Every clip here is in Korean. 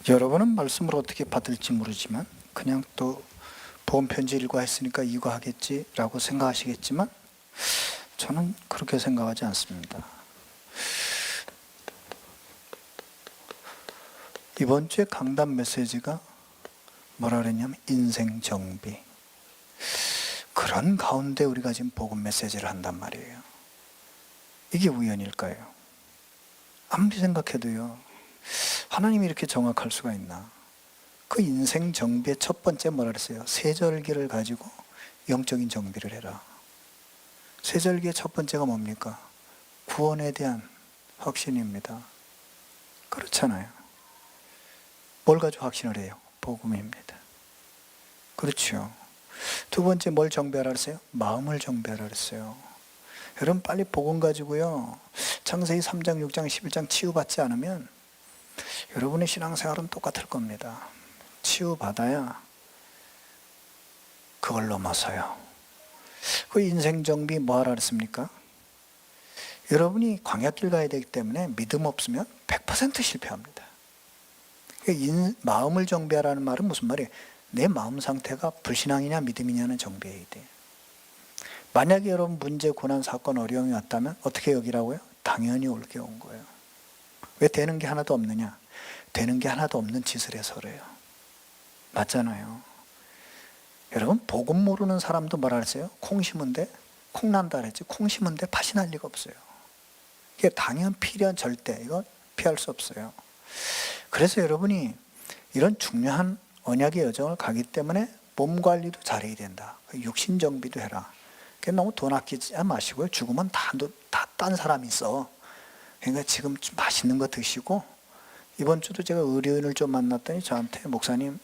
여러분은 말씀을 어떻게 받을지 모르지만 그냥 또 복음 편지 읽고 했으니까 이거 하겠지라고 생각하시겠지만 저는 그렇게 생각하지 않습니다. 이번 주에 강단 메시지가 뭐라 그랬냐면 인생 정비. 그런 가운데 우리가 지금 복음 메시지를 한단 말이에요. 이게 우연일까요? 아무리 생각해도요. 하나님이 이렇게 정확할 수가 있나? 그 인생 정비의 첫 번째 뭐라 그랬어요? 세절기를 가지고 영적인 정비를 해라. 세절기의 첫 번째가 뭡니까? 구원에 대한 확신입니다. 그렇잖아요. 뭘 가지고 확신을 해요? 복음입니다. 그렇죠. 두 번째 뭘 정비하라 그랬어요? 마음을 정비하라 그랬어요. 여러분 빨리 복음 가지고요. 창세기 3장, 6장, 11장 치유받지 않으면 여러분의 신앙생활은 똑같을 겁니다. 치유받아야 그걸 넘어서요. 그 인생정비 뭐 하라 그랬습니까? 여러분이 광야길 가야 되기 때문에 믿음 없으면 100% 실패합니다. 마음을 정비하라는 말은 무슨 말이에요? 내 마음 상태가 불신앙이냐 믿음이냐는 정비해야 돼요. 만약에 여러분 문제, 고난, 사건, 어려움이 왔다면 어떻게 여기라고요? 당연히 올게 온 거예요. 왜 되는 게 하나도 없느냐? 되는 게 하나도 없는 짓을 해서 그래요. 맞잖아요. 여러분 복음 모르는 사람도 뭐라 그랬어요? 콩 심은데 콩 난다 그랬지. 콩 심은데 팥이 날 리가 없어요. 이게 당연 필연 절대 이거 피할 수 없어요. 그래서 여러분이 이런 중요한 언약의 여정을 가기 때문에 몸 관리도 잘해야 된다. 육신 정비도 해라. 너무 돈 아끼지 마시고요. 죽으면 다 딴 사람이 있어. 그러니까 지금 좀 맛있는 거 드시고, 이번 주도 제가 의료인을 좀 만났더니 저한테 목사님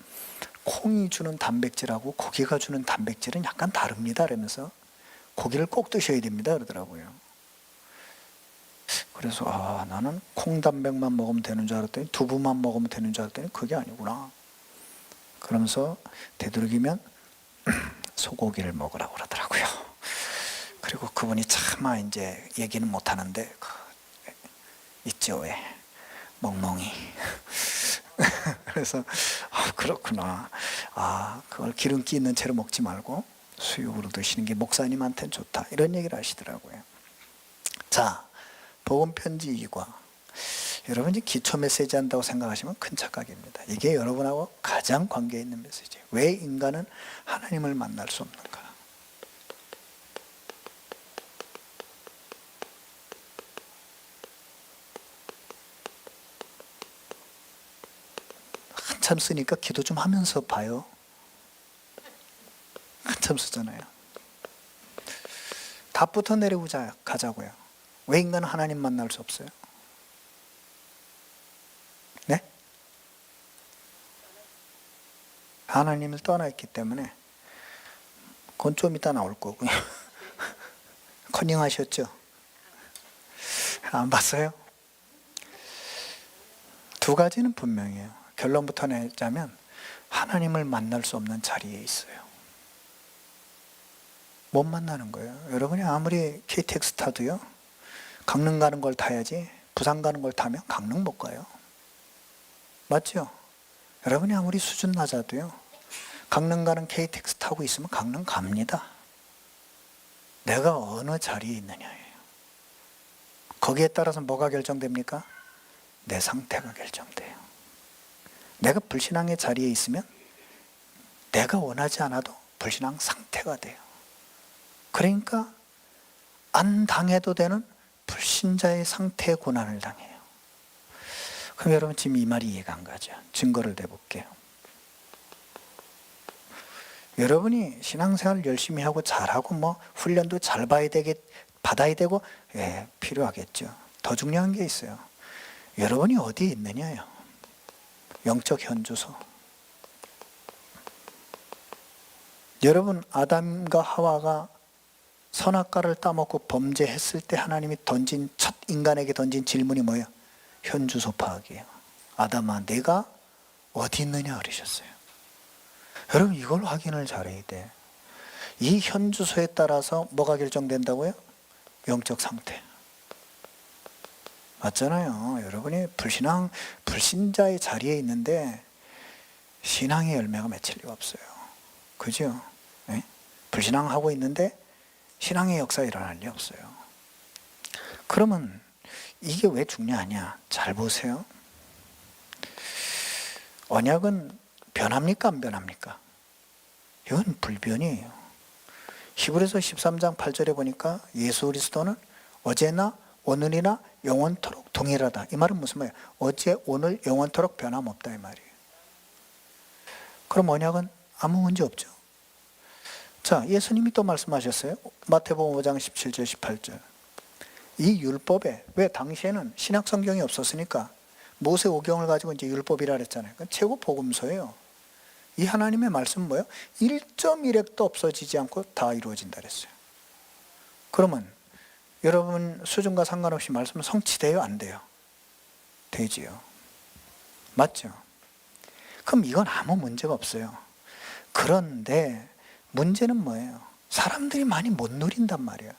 콩이 주는 단백질하고 고기가 주는 단백질은 약간 다릅니다. 그러면서 고기를 꼭 드셔야 됩니다. 그러더라고요. 그래서 나는 콩 단백만 먹으면 되는 줄 알았더니 두부만 먹으면 되는 줄 알았더니 그게 아니구나. 그러면서 되도록이면 소고기를 먹으라고 그러더라고요. 그리고 그분이 차마 이제 얘기는 못 하는데 있죠 왜 멍멍이. 그래서 그렇구나. 그걸 기름기 있는 채로 먹지 말고 수육으로 드시는 게 목사님한테는 좋다. 이런 얘기를 하시더라고요. 자, 복음 편지 2과. 여러분이 기초 메시지 한다고 생각하시면 큰 착각입니다. 이게 여러분하고 가장 관계 있는 메시지예요. 왜 인간은 하나님을 만날 수 없는가? 한참 쓰니까 기도 좀 하면서 봐요. 한참 쓰잖아요. 답부터 내리고 가자고요. 왜 인간은 하나님 만날 수 없어요? 네? 하나님을 떠나있기 때문에. 그건 좀 이따 나올 거고요. 컨닝 하셨죠? 안 봤어요? 두 가지는 분명해요. 결론부터 내자면 하나님을 만날 수 없는 자리에 있어요. 못 만나는 거예요. 여러분이 아무리 KTX 타도요, 강릉 가는 걸 타야지 부산 가는 걸 타면 강릉 못 가요. 맞죠? 여러분이 아무리 수준 낮아도요, 강릉 가는 KTX 타고 있으면 강릉 갑니다. 내가 어느 자리에 있느냐예요. 거기에 따라서 뭐가 결정됩니까? 내 상태가 결정돼요. 내가 불신앙의 자리에 있으면 내가 원하지 않아도 불신앙 상태가 돼요. 그러니까 안 당해도 되는 불신자의 상태의 고난을 당해요. 그럼 여러분 지금 이 말이 이해가 안 가죠? 증거를 대볼게요. 여러분이 신앙생활 열심히 하고 잘하고 훈련도 잘 받아야 되고 필요하겠죠. 더 중요한 게 있어요. 여러분이 어디에 있느냐요. 영적 현주소. 여러분 아담과 하와가 선악과를 따먹고 범죄했을 때 하나님이 첫 인간에게 던진 질문이 뭐예요? 현주소 파악이에요. 아담아 내가 어디 있느냐 그러셨어요. 여러분 이걸 확인을 잘해야 돼. 이 현주소에 따라서 뭐가 결정된다고요? 영적 상태. 맞잖아요. 여러분이 불신자의 자리에 있는데 신앙의 열매가 맺힐 리가 없어요. 그죠? 네? 불신앙하고 있는데 신앙의 역사 일어날 리 없어요. 그러면 이게 왜 중요하냐? 잘 보세요. 언약은 변합니까? 안 변합니까? 이건 불변이에요. 히브리서 13장 8절에 보니까 예수 그리스도는 어제나 오늘이나 영원토록 동일하다. 이 말은 무슨 말이에요? 어제, 오늘, 영원토록 변함없다 이 말이에요. 그럼 언약은 아무 문제 없죠. 자, 예수님이 또 말씀하셨어요. 마태복음 5장 17절 18절. 이 율법에, 왜 당시에는 신약 성경이 없었으니까 모세 오경을 가지고 이제 율법이라 그랬잖아요. 그건 최고 복음서예요. 이 하나님의 말씀은 뭐예요? 1.1획도 없어지지 않고 다 이루어진다 그랬어요. 그러면 여러분 수준과 상관없이 말씀은 성취돼요? 안 돼요? 되지요. 맞죠? 그럼 이건 아무 문제가 없어요. 그런데 문제는 뭐예요? 사람들이 많이 못 누린단 말이에요.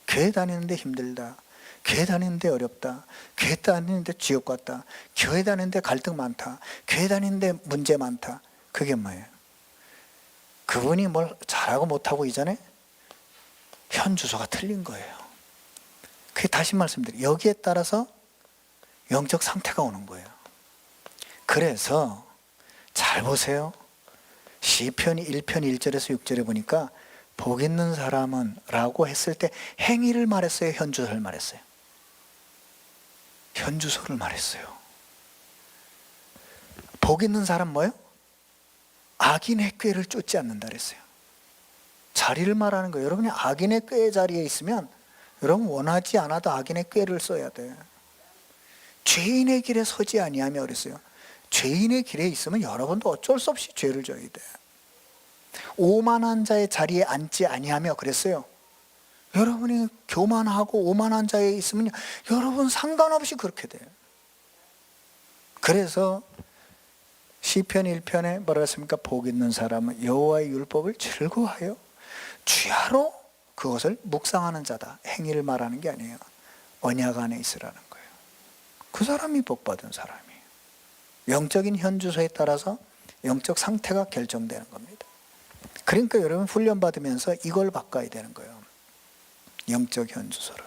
교회 다니는데 힘들다. 교회 다니는데 어렵다. 교회 다니는데 지옥 같다. 교회 다니는데 갈등 많다. 교회 다니는데 문제 많다. 그게 뭐예요? 그분이 뭘 잘하고 못하고 이전에 현 주소가 틀린 거예요. 그게 다시 말씀드려요. 여기에 따라서 영적 상태가 오는 거예요. 그래서 잘 보세요. 시편이 1편 1절에서 6절에 보니까 복 있는 사람은 라고 했을 때 행위를 말했어요? 현주소를 말했어요? 현주소를 말했어요. 복 있는 사람 뭐예요? 악인의 꾀를 쫓지 않는다 그랬어요. 자리를 말하는 거예요. 여러분이 악인의 꾀의 자리에 있으면 여러분 원하지 않아도 악인의 꾀를 써야 돼. 죄인의 길에 서지 아니하며 그랬어요. 죄인의 길에 있으면 여러분도 어쩔 수 없이 죄를 져야 돼. 오만한 자의 자리에 앉지 아니하며 그랬어요. 여러분이 교만하고 오만한 자에 있으면 여러분 상관없이 그렇게 돼요. 그래서 시편 1편에 뭐라 했습니까? 복 있는 사람은 여호와의 율법을 즐거워하여 주야로 그것을 묵상하는 자다. 행위를 말하는 게 아니에요. 언약 안에 있으라는 거예요. 그 사람이 복받은 사람이에요. 영적인 현주소에 따라서 영적 상태가 결정되는 겁니다. 그러니까 여러분 훈련받으면서 이걸 바꿔야 되는 거예요. 영적 현주소를.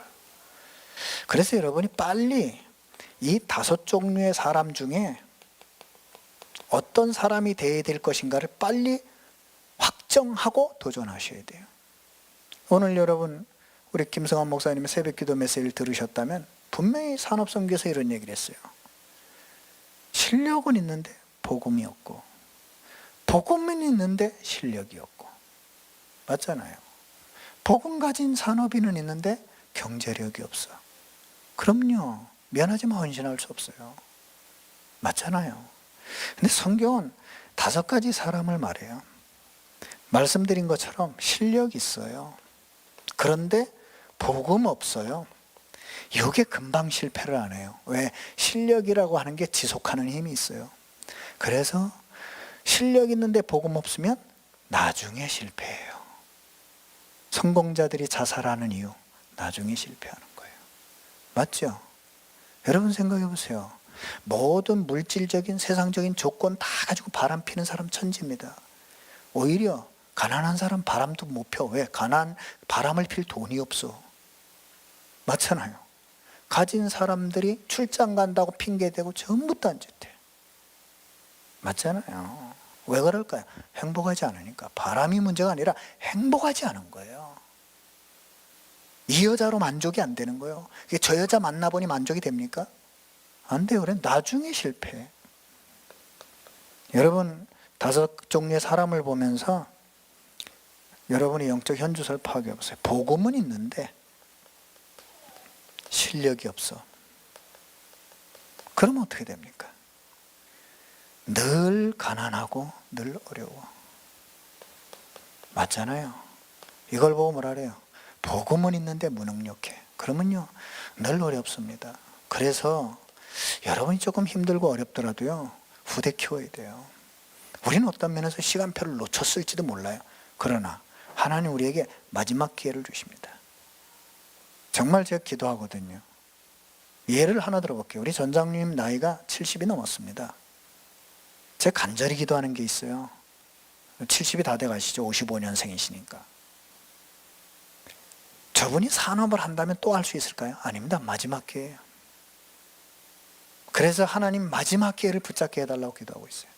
그래서 여러분이 빨리 이 5종류의 사람 중에 어떤 사람이 되어야 될 것인가를 빨리 확정하고 도전하셔야 돼요. 오늘 여러분 우리 김성환 목사님의 새벽기도 메시지를 들으셨다면 분명히 산업선교에서 이런 얘기를 했어요. 실력은 있는데 복음이 없고 복음은 있는데 실력이 없고 맞잖아요. 복음 가진 산업인은 있는데 경제력이 없어. 그럼요. 미안하지만 헌신할 수 없어요. 맞잖아요. 근데 성경은 5가지 사람을 말해요. 말씀드린 것처럼 실력 있어요. 그런데 복음 없어요. 이게 금방 실패를 안 해요. 왜? 실력이라고 하는 게 지속하는 힘이 있어요. 그래서 실력 있는데 복음 없으면 나중에 실패해요. 성공자들이 자살하는 이유, 나중에 실패하는 거예요. 맞죠? 여러분 생각해 보세요. 모든 물질적인 세상적인 조건 다 가지고 바람 피는 사람 천지입니다. 오히려 가난한 사람 바람도 못 펴. 왜? 바람을 필 돈이 없어. 맞잖아요. 가진 사람들이 출장 간다고 핑계대고 전부 딴짓해. 맞잖아요. 왜 그럴까요? 행복하지 않으니까. 바람이 문제가 아니라 행복하지 않은 거예요. 이 여자로 만족이 안 되는 거예요. 저 여자 만나보니 만족이 됩니까? 안 돼요. 그래 나중에 실패해. 여러분 5종류의 사람을 보면서 여러분이 영적 현주소를 파악해 보세요. 복음은 있는데 실력이 없어. 그러면 어떻게 됩니까? 늘 가난하고 늘 어려워. 맞잖아요. 이걸 보고 뭐라 그래요? 복음은 있는데 무능력해. 그러면요 늘 어렵습니다. 그래서 여러분이 조금 힘들고 어렵더라도요 후대 키워야 돼요. 우리는 어떤 면에서 시간표를 놓쳤을지도 몰라요. 그러나 하나님 우리에게 마지막 기회를 주십니다. 정말 제가 기도하거든요. 예를 하나 들어볼게요. 우리 전장님 나이가 70이 넘었습니다. 제가 간절히 기도하는 게 있어요. 70이 다 돼가시죠. 55년생이시니까. 저분이 산업을 한다면 또 할 수 있을까요? 아닙니다. 마지막 기회예요. 그래서 하나님 마지막 기회를 붙잡게 해달라고 기도하고 있어요.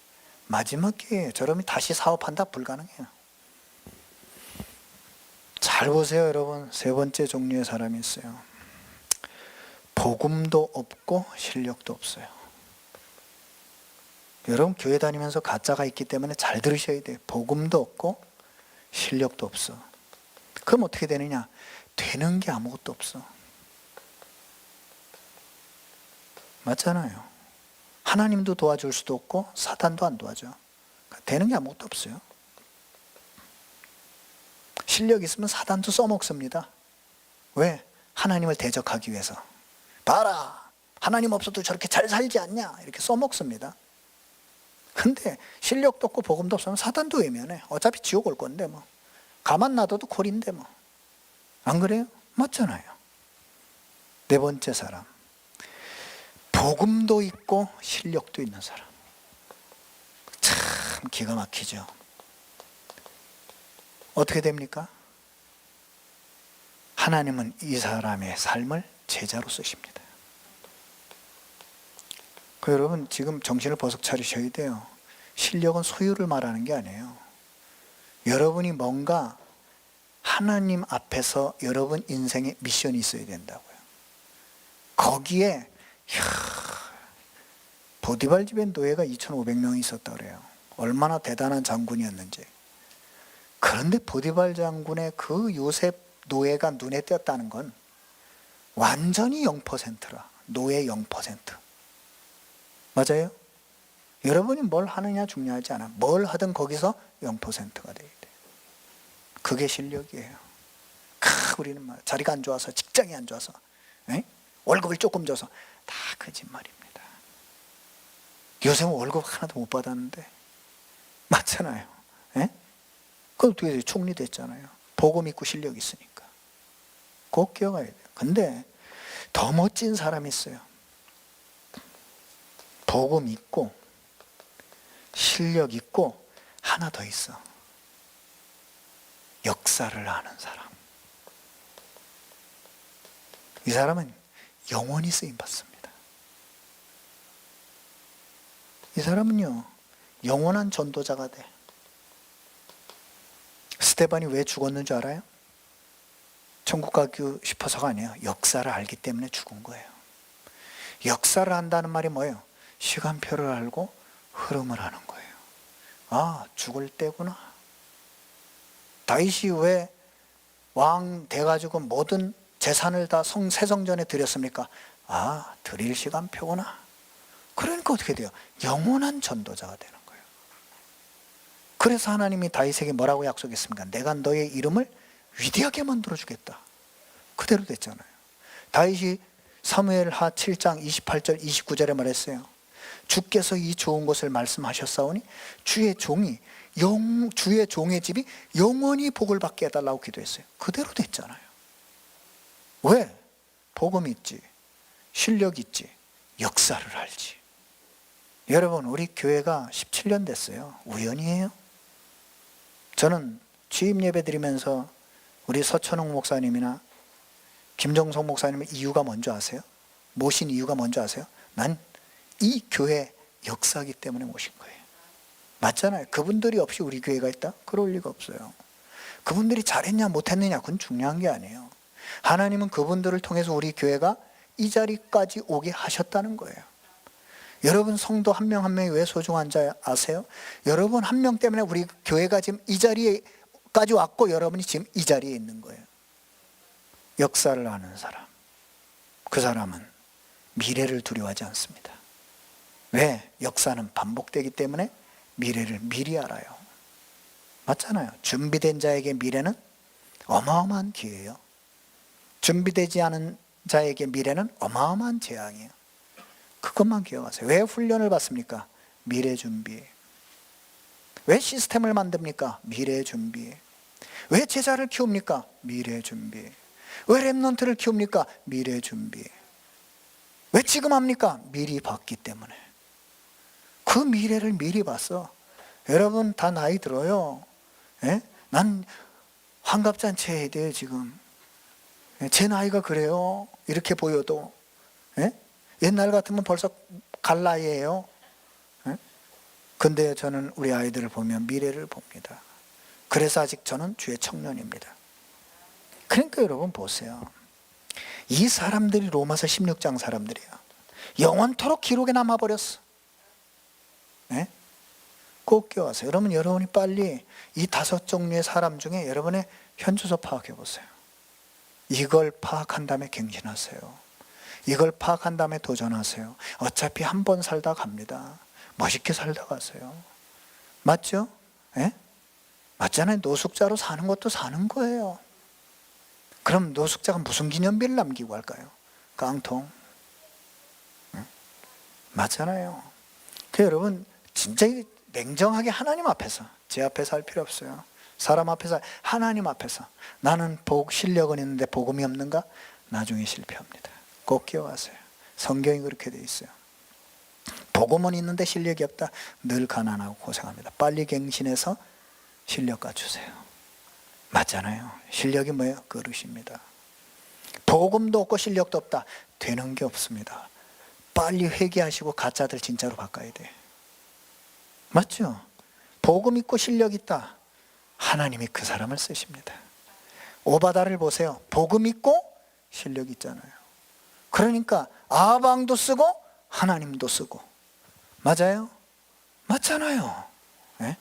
마지막 기회예요. 저러면 다시 사업한다? 불가능해요. 잘 보세요, 여러분. 세 번째 종류의 사람이 있어요. 복음도 없고 실력도 없어요. 여러분 교회 다니면서 가짜가 있기 때문에 잘 들으셔야 돼요. 복음도 없고 실력도 없어. 그럼 어떻게 되느냐? 되는 게 아무것도 없어. 맞잖아요. 하나님도 도와줄 수도 없고 사탄도 안 도와줘. 되는 게 아무것도 없어요. 실력 있으면 사탄도 써먹습니다. 왜? 하나님을 대적하기 위해서. 봐라, 하나님 없어도 저렇게 잘 살지 않냐, 이렇게 써먹습니다. 근데 실력도 없고 복음도 없으면 사탄도 외면해. 어차피 지옥 올 건데 뭐. 가만 놔둬도 콜인데 뭐. 안 그래요? 맞잖아요. 네 번째 사람, 복음도 있고 실력도 있는 사람. 참 기가 막히죠. 어떻게 됩니까? 하나님은 이 사람의 삶을 제자로 쓰십니다. 여러분 지금 정신을 버석 차리셔야 돼요. 실력은 소유를 말하는 게 아니에요. 여러분이 뭔가 하나님 앞에서 여러분 인생에 미션이 있어야 된다고요. 거기에 보디발 집에 노예가 2,500명이 있었다 그래요. 얼마나 대단한 장군이었는지. 그런데 보디발 장군의 그 요셉 노예가 눈에 띄었다는 건 완전히 0%라. 노예 0%. 맞아요? 여러분이 뭘 하느냐 중요하지 않아. 뭘 하든 거기서 0%가 돼야 돼. 그게 실력이에요. 우리는 막 자리가 안 좋아서, 직장이 안 좋아서, 월급을 조금 줘서. 다 거짓말입니다. 요새는 월급 하나도 못 받았는데. 맞잖아요. 그럼 어떻게 돼요? 총리 됐잖아요. 복음 있고 실력 있으니까. 꼭 기억해야 돼요. 근데 더 멋진 사람이 있어요. 복음 있고 실력 있고 하나 더 있어. 역사를 아는 사람. 이 사람은 영원히 쓰임받습니다. 이 사람은요 영원한 전도자가 돼. 스테반이 왜 죽었는 줄 알아요? 천국 가고 싶어서가 아니에요. 역사를 알기 때문에 죽은 거예요. 역사를 안다는 말이 뭐예요? 시간표를 알고 흐름을 아는 거예요. 아, 죽을 때구나. 다윗이 왜 왕 돼가지고 모든 재산을 다 세성전에 드렸습니까? 아, 드릴 시간표구나. 그러니까 어떻게 돼요? 영원한 전도자가 되는 거예요. 그래서 하나님이 다윗에게 뭐라고 약속했습니까? 내가 너의 이름을 위대하게 만들어주겠다. 그대로 됐잖아요. 다윗이 사무엘하 7장 28절 29절에 말했어요. 주께서 이 좋은 것을 말씀하셨사오니 주의 종의 집이 영원히 복을 받게 해달라고 기도했어요. 그대로 됐잖아요. 왜? 복음 있지, 실력 있지, 역사를 알지. 여러분 우리 교회가 17년 됐어요. 우연이에요? 저는 취임 예배 드리면서 우리 서천웅 목사님이나 김정석 목사님의 이유가 뭔지 아세요? 모신 이유가 뭔지 아세요? 난 이 교회 역사이기 때문에 모신 거예요. 맞잖아요. 그분들이 없이 우리 교회가 있다? 그럴 리가 없어요. 그분들이 잘했냐 못했느냐 그건 중요한 게 아니에요. 하나님은 그분들을 통해서 우리 교회가 이 자리까지 오게 하셨다는 거예요. 여러분 성도 한 명 한 명이 왜 소중한 줄 아세요? 여러분 한 명 때문에 우리 교회가 지금 이 자리에까지 왔고 여러분이 지금 이 자리에 있는 거예요. 역사를 아는 사람, 그 사람은 미래를 두려워하지 않습니다. 왜? 역사는 반복되기 때문에 미래를 미리 알아요. 맞잖아요. 준비된 자에게 미래는 어마어마한 기회예요. 준비되지 않은 자에게 미래는 어마어마한 재앙이에요. 그것만 기억하세요. 왜 훈련을 받습니까? 미래 준비. 왜 시스템을 만듭니까? 미래의 준비. 왜 제자를 키웁니까? 미래의 준비. 왜 렘넌트를 키웁니까? 미래의 준비. 왜 지금 합니까? 미리 봤기 때문에. 그 미래를 미리 봤어. 여러분 다 나이 들어요. 예? 난 환갑잔치 해야 돼요 지금. 제 나이가 그래요. 이렇게 보여도. 예? 옛날 같으면 벌써 갈 나이예요. 예? 근데 저는 우리 아이들을 보면 미래를 봅니다. 그래서 아직 저는 주의 청년입니다. 그러니까 여러분 보세요. 이 사람들이 로마서 16장 사람들이야. 영원토록 기록에 남아버렸어. 네? 꼭 껴와서 여러분이 빨리 이 5종류의 사람 중에 여러분의 현주소 파악해 보세요. 이걸 파악한 다음에 갱신하세요. 이걸 파악한 다음에 도전하세요. 어차피 한 번 살다 갑니다. 멋있게 살다 가세요. 맞죠? 네? 맞잖아요. 노숙자로 사는 것도 사는 거예요. 그럼 노숙자가 무슨 기념비를 남기고 할까요? 깡통. 맞잖아요. 그 여러분 진짜 냉정하게 하나님 앞에서, 제 앞에서 할 필요 없어요. 사람 앞에서, 하나님 앞에서 나는 실력은 있는데 복음이 없는가? 나중에 실패합니다. 꼭 기억하세요. 성경이 그렇게 돼 있어요. 복음은 있는데 실력이 없다. 늘 가난하고 고생합니다. 빨리 갱신해서 실력 갖추세요. 맞잖아요. 실력이 뭐예요? 그릇입니다. 복음도 없고 실력도 없다. 되는 게 없습니다. 빨리 회개하시고 가짜들 진짜로 바꿔야 돼. 맞죠? 복음 있고 실력 있다. 하나님이 그 사람을 쓰십니다. 오바다를 보세요. 복음 있고 실력 있잖아요. 그러니까 아방도 쓰고 하나님도 쓰고. 맞아요? 맞잖아요. 네?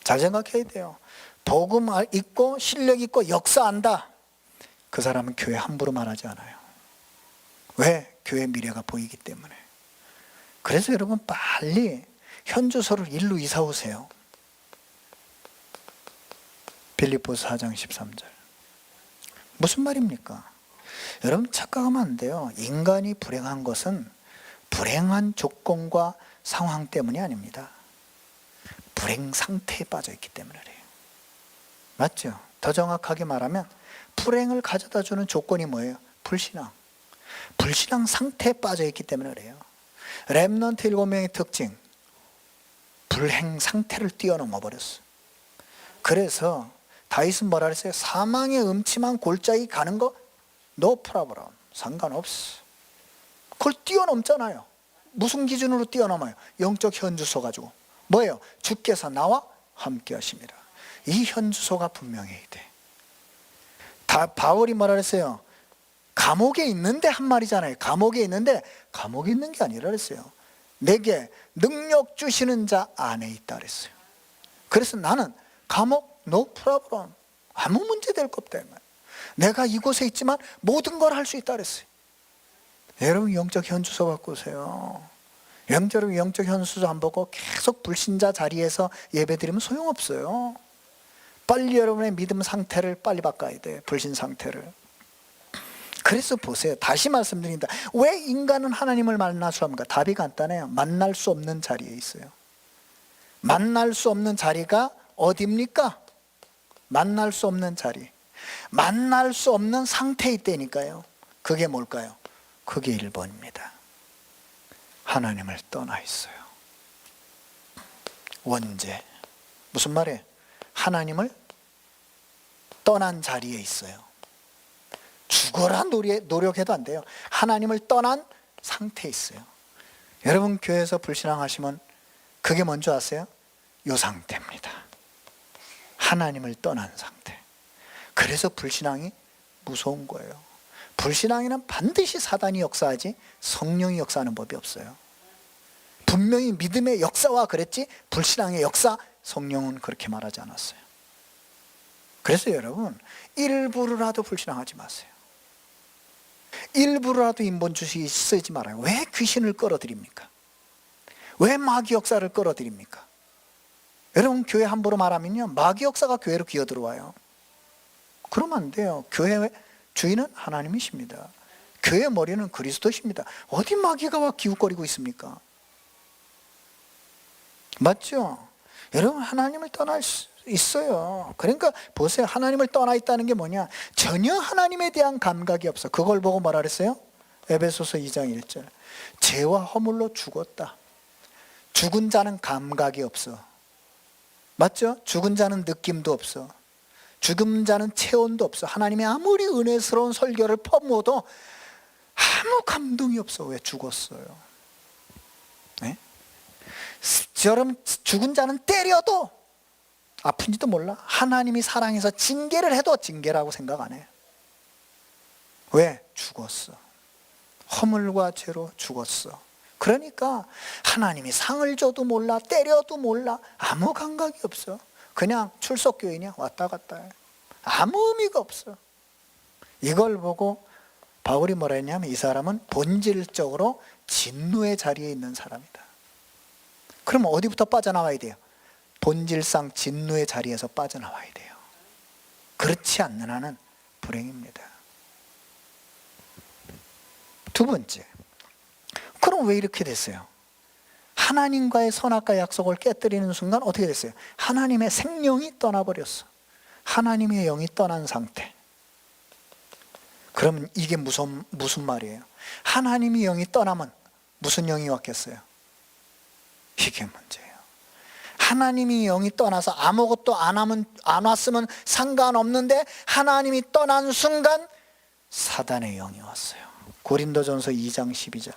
잘 생각해야 돼요. 복음 있고 실력 있고 역사 안다. 그 사람은 교회 함부로 말하지 않아요. 왜? 교회 미래가 보이기 때문에. 그래서 여러분 빨리 현주소를 일로 이사 오세요. 빌립보서 4장 13절. 무슨 말입니까? 여러분 착각하면 안 돼요. 인간이 불행한 것은 불행한 조건과 상황 때문이 아닙니다. 불행 상태에 빠져 있기 때문에 그래요. 맞죠? 더 정확하게 말하면 불행을 가져다 주는 조건이 뭐예요? 불신앙. 불신앙 상태에 빠져 있기 때문에 그래요. 렘넌트 7명의 특징, 불행 상태를 뛰어넘어 버렸어. 그래서 다윗은 뭐라 그랬어요? 사망의 음침한 골짜기 가는 거 no problem, 상관없어. 그걸 뛰어넘잖아요. 무슨 기준으로 뛰어넘어요? 영적 현주소 가지고. 뭐예요? 주께서 나와 함께 하십니다. 이 현주소가 분명해야 돼. 바울이 뭐라 그랬어요? 감옥에 있는데 한 말이잖아요. 감옥에 있는데 감옥에 있는 게 아니라 그랬어요. 내게 능력 주시는 자 안에 있다 그랬어요. 그래서 나는 감옥 no problem, 아무 문제 될 거 없다. 내가 이곳에 있지만 모든 걸 할 수 있다 그랬어요. 여러분 영적 현주소 갖고 오세요. 여러분 영적 현주소 안 보고 계속 불신자 자리에서 예배드리면 소용없어요. 빨리 여러분의 믿음 상태를 빨리 바꿔야 돼요. 불신 상태를. 그래서 보세요. 다시 말씀드립니다. 왜 인간은 하나님을 만날 수 없는가? 답이 간단해요. 만날 수 없는 자리에 있어요. 만날 수 없는 자리가 어디입니까? 만날 수 없는 자리. 만날 수 없는 상태에 있다니까요. 그게 뭘까요? 그게 1번입니다. 하나님을 떠나 있어요. 원죄. 무슨 말이에요? 하나님을 떠난 자리에 있어요. 죽어라 노력해도 안 돼요. 하나님을 떠난 상태에 있어요. 여러분 교회에서 불신앙하시면 그게 뭔지 아세요? 이 상태입니다. 하나님을 떠난 상태. 그래서 불신앙이 무서운 거예요. 불신앙에는 반드시 사단이 역사하지 성령이 역사하는 법이 없어요. 분명히 믿음의 역사와 그랬지 불신앙의 역사, 성령은 그렇게 말하지 않았어요. 그래서 여러분 일부러라도 불신앙하지 마세요. 일부러라도 인본주의 쓰지 말아요. 왜 귀신을 끌어들입니까? 왜 마귀 역사를 끌어들입니까? 여러분 교회 함부로 말하면요 마귀 역사가 교회로 기어들어와요. 그러면 안 돼요. 교회 주인은 하나님이십니다. 교회 머리는 그리스도십니다. 어디 마귀가 와 기웃거리고 있습니까? 맞죠? 여러분 하나님을 떠날 수 있어요. 그러니까 보세요. 하나님을 떠나 있다는 게 뭐냐? 전혀 하나님에 대한 감각이 없어. 그걸 보고 뭐라 그랬어요? 에베소서 2장 1절. 죄와 허물로 죽었다. 죽은 자는 감각이 없어. 맞죠? 죽은 자는 느낌도 없어. 죽은 자는 체온도 없어. 하나님이 아무리 은혜스러운 설교를 퍼부어도 아무 감동이 없어. 왜? 죽었어요. 네? 여러분 죽은 자는 때려도 아픈지도 몰라. 하나님이 사랑해서 징계를 해도 징계라고 생각 안 해. 왜? 죽었어. 허물과 죄로 죽었어. 그러니까 하나님이 상을 줘도 몰라, 때려도 몰라, 아무 감각이 없어. 그냥 출석교인이야. 왔다 갔다 해. 아무 의미가 없어. 이걸 보고 바울이 뭐라 했냐면 이 사람은 본질적으로 진노의 자리에 있는 사람이다. 그럼 어디부터 빠져나와야 돼요? 본질상 진노의 자리에서 빠져나와야 돼요. 그렇지 않는 한은 불행입니다. 두 번째, 그럼 왜 이렇게 됐어요? 하나님과의 선악과의 약속을 깨뜨리는 순간 어떻게 됐어요? 하나님의 생명이 떠나버렸어. 하나님의 영이 떠난 상태. 그러면 이게 무슨 말이에요? 하나님의 영이 떠나면 무슨 영이 왔겠어요? 이게 문제예요. 하나님이 영이 떠나서 아무것도 안 왔으면 상관없는데 하나님이 떠난 순간 사단의 영이 왔어요. 고린도전서 2장 12절.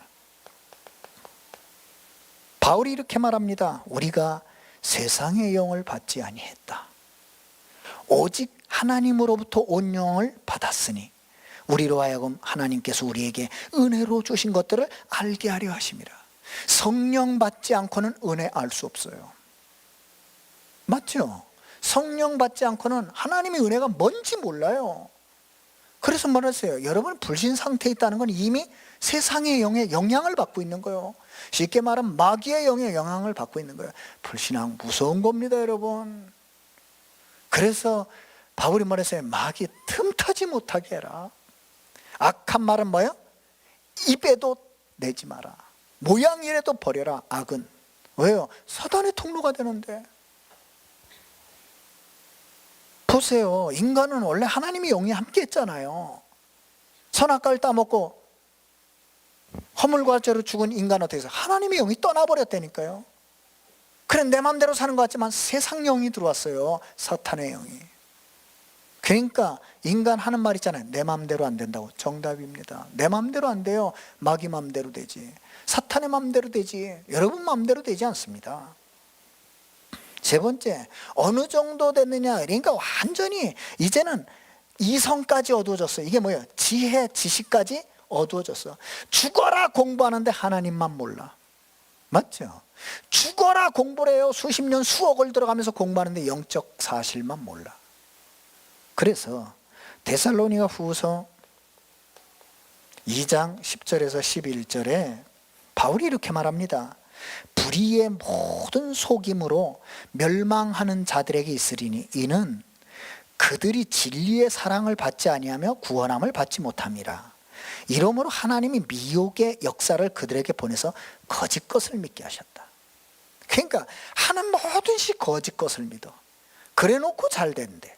바울이 이렇게 말합니다. 우리가 세상의 영을 받지 아니했다. 오직 하나님으로부터 온 영을 받았으니 우리로 하여금 하나님께서 우리에게 은혜로 주신 것들을 알게 하려 하심이라. 성령 받지 않고는 은혜 알 수 없어요. 맞죠? 성령 받지 않고는 하나님의 은혜가 뭔지 몰라요. 그래서 말했어요. 여러분 불신 상태에 있다는 건 이미 세상의 영의 영향을 받고 있는 거예요. 쉽게 말하면 마귀의 영의 영향을 받고 있는 거예요. 불신앙 무서운 겁니다, 여러분. 그래서 바울이 말했어요. 마귀 틈타지 못하게 해라. 악한 말은 뭐예요? 입에도 내지 마라. 모양이라도 버려라. 악은. 왜요? 사단의 통로가 되는데. 보세요. 인간은 원래 하나님의 영이 함께 했잖아요. 선악과를 따먹고 허물과 죄로 죽은 인간 어떻게 해서 하나님의 영이 떠나버렸다니까요. 그래 내 마음대로 사는 것 같지만 세상 영이 들어왔어요. 사탄의 영이. 그러니까 인간 하는 말 있잖아요. 내 마음대로 안 된다고. 정답입니다. 내 마음대로 안 돼요. 마귀 마음대로 되지. 사탄의 마음대로 되지. 여러분 마음대로 되지 않습니다. 세 번째, 어느 정도 됐느냐. 그러니까 완전히 이제는 이성까지 어두워졌어요. 이게 뭐예요? 지혜, 지식까지 어두워졌어. 죽어라 공부하는데 하나님만 몰라. 맞죠? 죽어라 공부를 해요. 수십 년 수억을 들어가면서 공부하는데 영적 사실만 몰라. 그래서 데살로니가 후서 2장 10절에서 11절에 바울이 이렇게 말합니다. 불의의 모든 속임으로 멸망하는 자들에게 있으리니 이는 그들이 진리의 사랑을 받지 아니하며 구원함을 받지 못함이라. 이러므로 하나님이 미혹의 역사를 그들에게 보내서 거짓 것을 믿게 하셨다. 그러니까 하는 모든 시 거짓 것을 믿어. 그래 놓고 잘 되는데.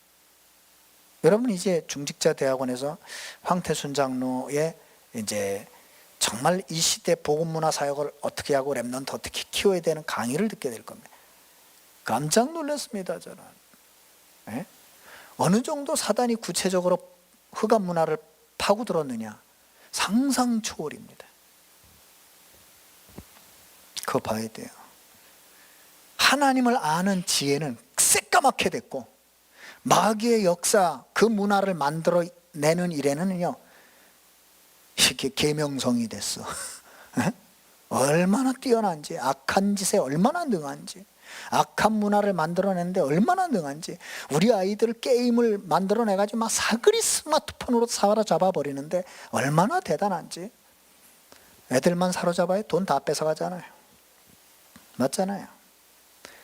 여러분 이제 중직자 대학원에서 황태순 장로의 이제 정말 이 시대 복음문화 사역을 어떻게 하고 랩런트 어떻게 키워야 되는 강의를 듣게 될 겁니다. 깜짝 놀랐습니다, 저는. 네? 어느 정도 사단이 구체적으로 흑암 문화를 파고들었느냐. 상상 초월입니다. 그거 봐야 돼요. 하나님을 아는 지혜는 새까맣게 됐고 마귀의 역사 그 문화를 만들어내는 일에는요 이렇게 계명성이 됐어. 얼마나 뛰어난지, 악한 짓에 얼마나 능한지, 악한 문화를 만들어내는데 얼마나 능한지. 우리 아이들 게임을 만들어내가지고 막 사그리 스마트폰으로 사로잡아 버리는데 얼마나 대단한지. 애들만 사로잡아야 돈 다 뺏어가잖아요. 맞잖아요.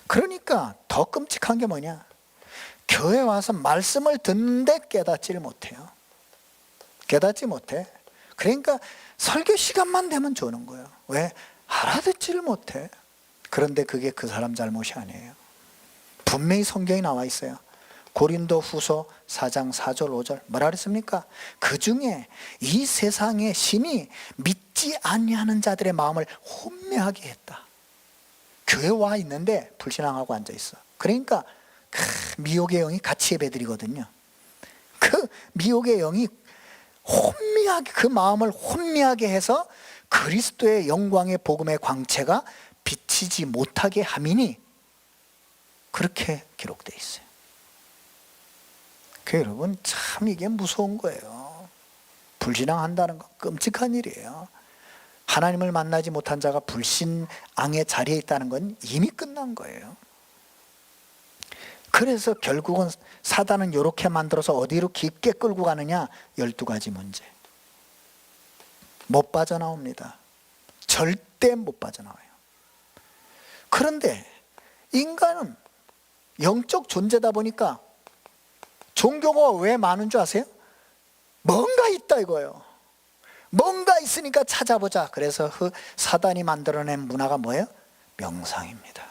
그러니까 더 끔찍한 게 뭐냐. 교회 와서 말씀을 듣는데 깨닫지를 못해요. 깨닫지 못해. 그러니까 설교 시간만 되면 주는 거예요. 왜? 알아듣지를 못해. 그런데 그게 그 사람 잘못이 아니에요. 분명히 성경에 나와 있어요. 고린도 후서 4장 4절 5절 뭐라 그랬습니까? 그 중에 이 세상의 신이 믿지 아니하는 자들의 마음을 혼미하게 했다. 교회 와 있는데 불신앙하고 앉아 있어. 그러니까 미혹의 영이 같이 예배드리거든요. 그 미혹의 영이 혼미하게, 그 마음을 혼미하게 해서 그리스도의 영광의 복음의 광채가 비치지 못하게 함이니 그렇게 기록되어 있어요. 그 여러분, 참 이게 무서운 거예요. 불신앙한다는 건 끔찍한 일이에요. 하나님을 만나지 못한 자가 불신앙의 자리에 있다는 건 이미 끝난 거예요. 그래서 결국은 사단은 이렇게 만들어서 어디로 깊게 끌고 가느냐? 12가지 문제. 못 빠져나옵니다. 절대 못 빠져나와요. 그런데 인간은 영적 존재다 보니까 종교가 왜 많은 줄 아세요? 뭔가 있다 이거예요. 뭔가 있으니까 찾아보자. 그래서 사단이 만들어낸 문화가 뭐예요? 명상입니다.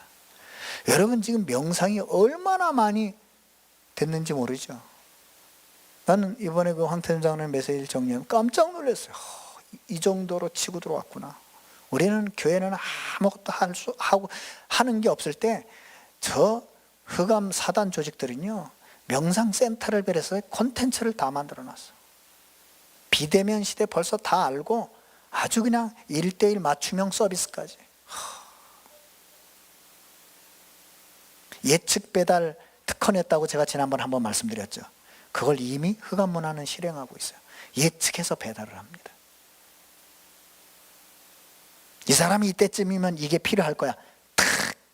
여러분 지금 명상이 얼마나 많이 됐는지 모르죠. 나는 이번에 그 황태준 장로님 메시지를 정리하면 깜짝 놀랐어요. 이 정도로 치고 들어왔구나. 우리는 교회는 아무것도 하는 게 없을 때 저 흑암 사단 조직들은요 명상센터를 빌어서 콘텐츠를 다 만들어 놨어. 비대면 시대 벌써 다 알고 아주 그냥 1:1 맞춤형 서비스까지. 예측 배달 특허냈다고 제가 지난번에 한번 말씀드렸죠. 그걸 이미 흑암문화는 실행하고 있어요. 예측해서 배달을 합니다. 이 사람이 이때쯤이면 이게 필요할 거야.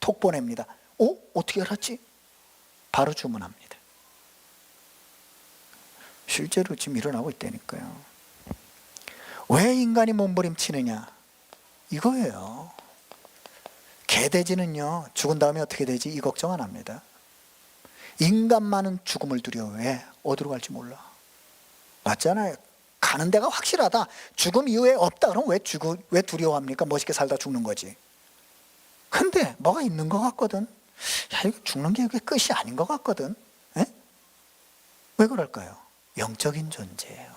톡 보냅니다. 어떻게 알았지? 바로 주문합니다. 실제로 지금 일어나고 있다니까요. 왜 인간이 몸부림치느냐? 이거예요. 개돼지는요 죽은 다음에 어떻게 되지? 이 걱정 안 합니다. 인간만은 죽음을 두려워. 왜? 어디로 갈지 몰라. 맞잖아요. 가는 데가 확실하다. 죽음 이후에 없다. 그럼 왜 두려워합니까? 멋있게 살다 죽는 거지. 근데 뭐가 있는 것 같거든. 야, 이거 죽는 게 끝이 아닌 것 같거든. 에? 왜 그럴까요? 영적인 존재예요.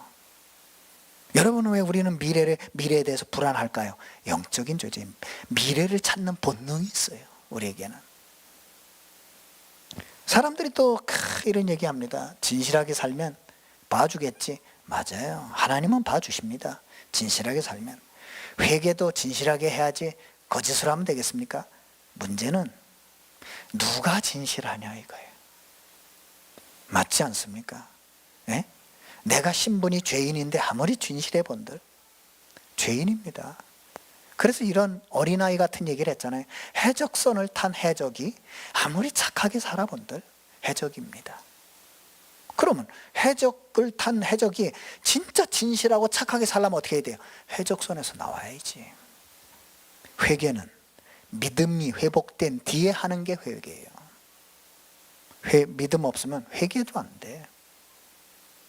여러분 왜 우리는 미래에 대해서 불안할까요? 영적인 존재. 미래를 찾는 본능이 있어요. 우리에게는. 사람들이 또 이런 얘기합니다. 진실하게 살면 봐주겠지. 맞아요. 하나님은 봐주십니다. 진실하게 살면. 회개도 진실하게 해야지 거짓으로 하면 되겠습니까? 문제는 누가 진실하냐 이거예요. 맞지 않습니까? 네? 내가 신분이 죄인인데 아무리 진실해 본들 죄인입니다. 그래서 이런 어린아이 같은 얘기를 했잖아요. 해적선을 탄 해적이 아무리 착하게 살아본들 해적입니다. 그러면 해적을 탄 해적이 진짜 진실하고 착하게 살려면 어떻게 해야 돼요? 해적선에서 나와야지. 회개는 믿음이 회복된 뒤에 하는 게 회개예요. 믿음 없으면 회개도 안 돼.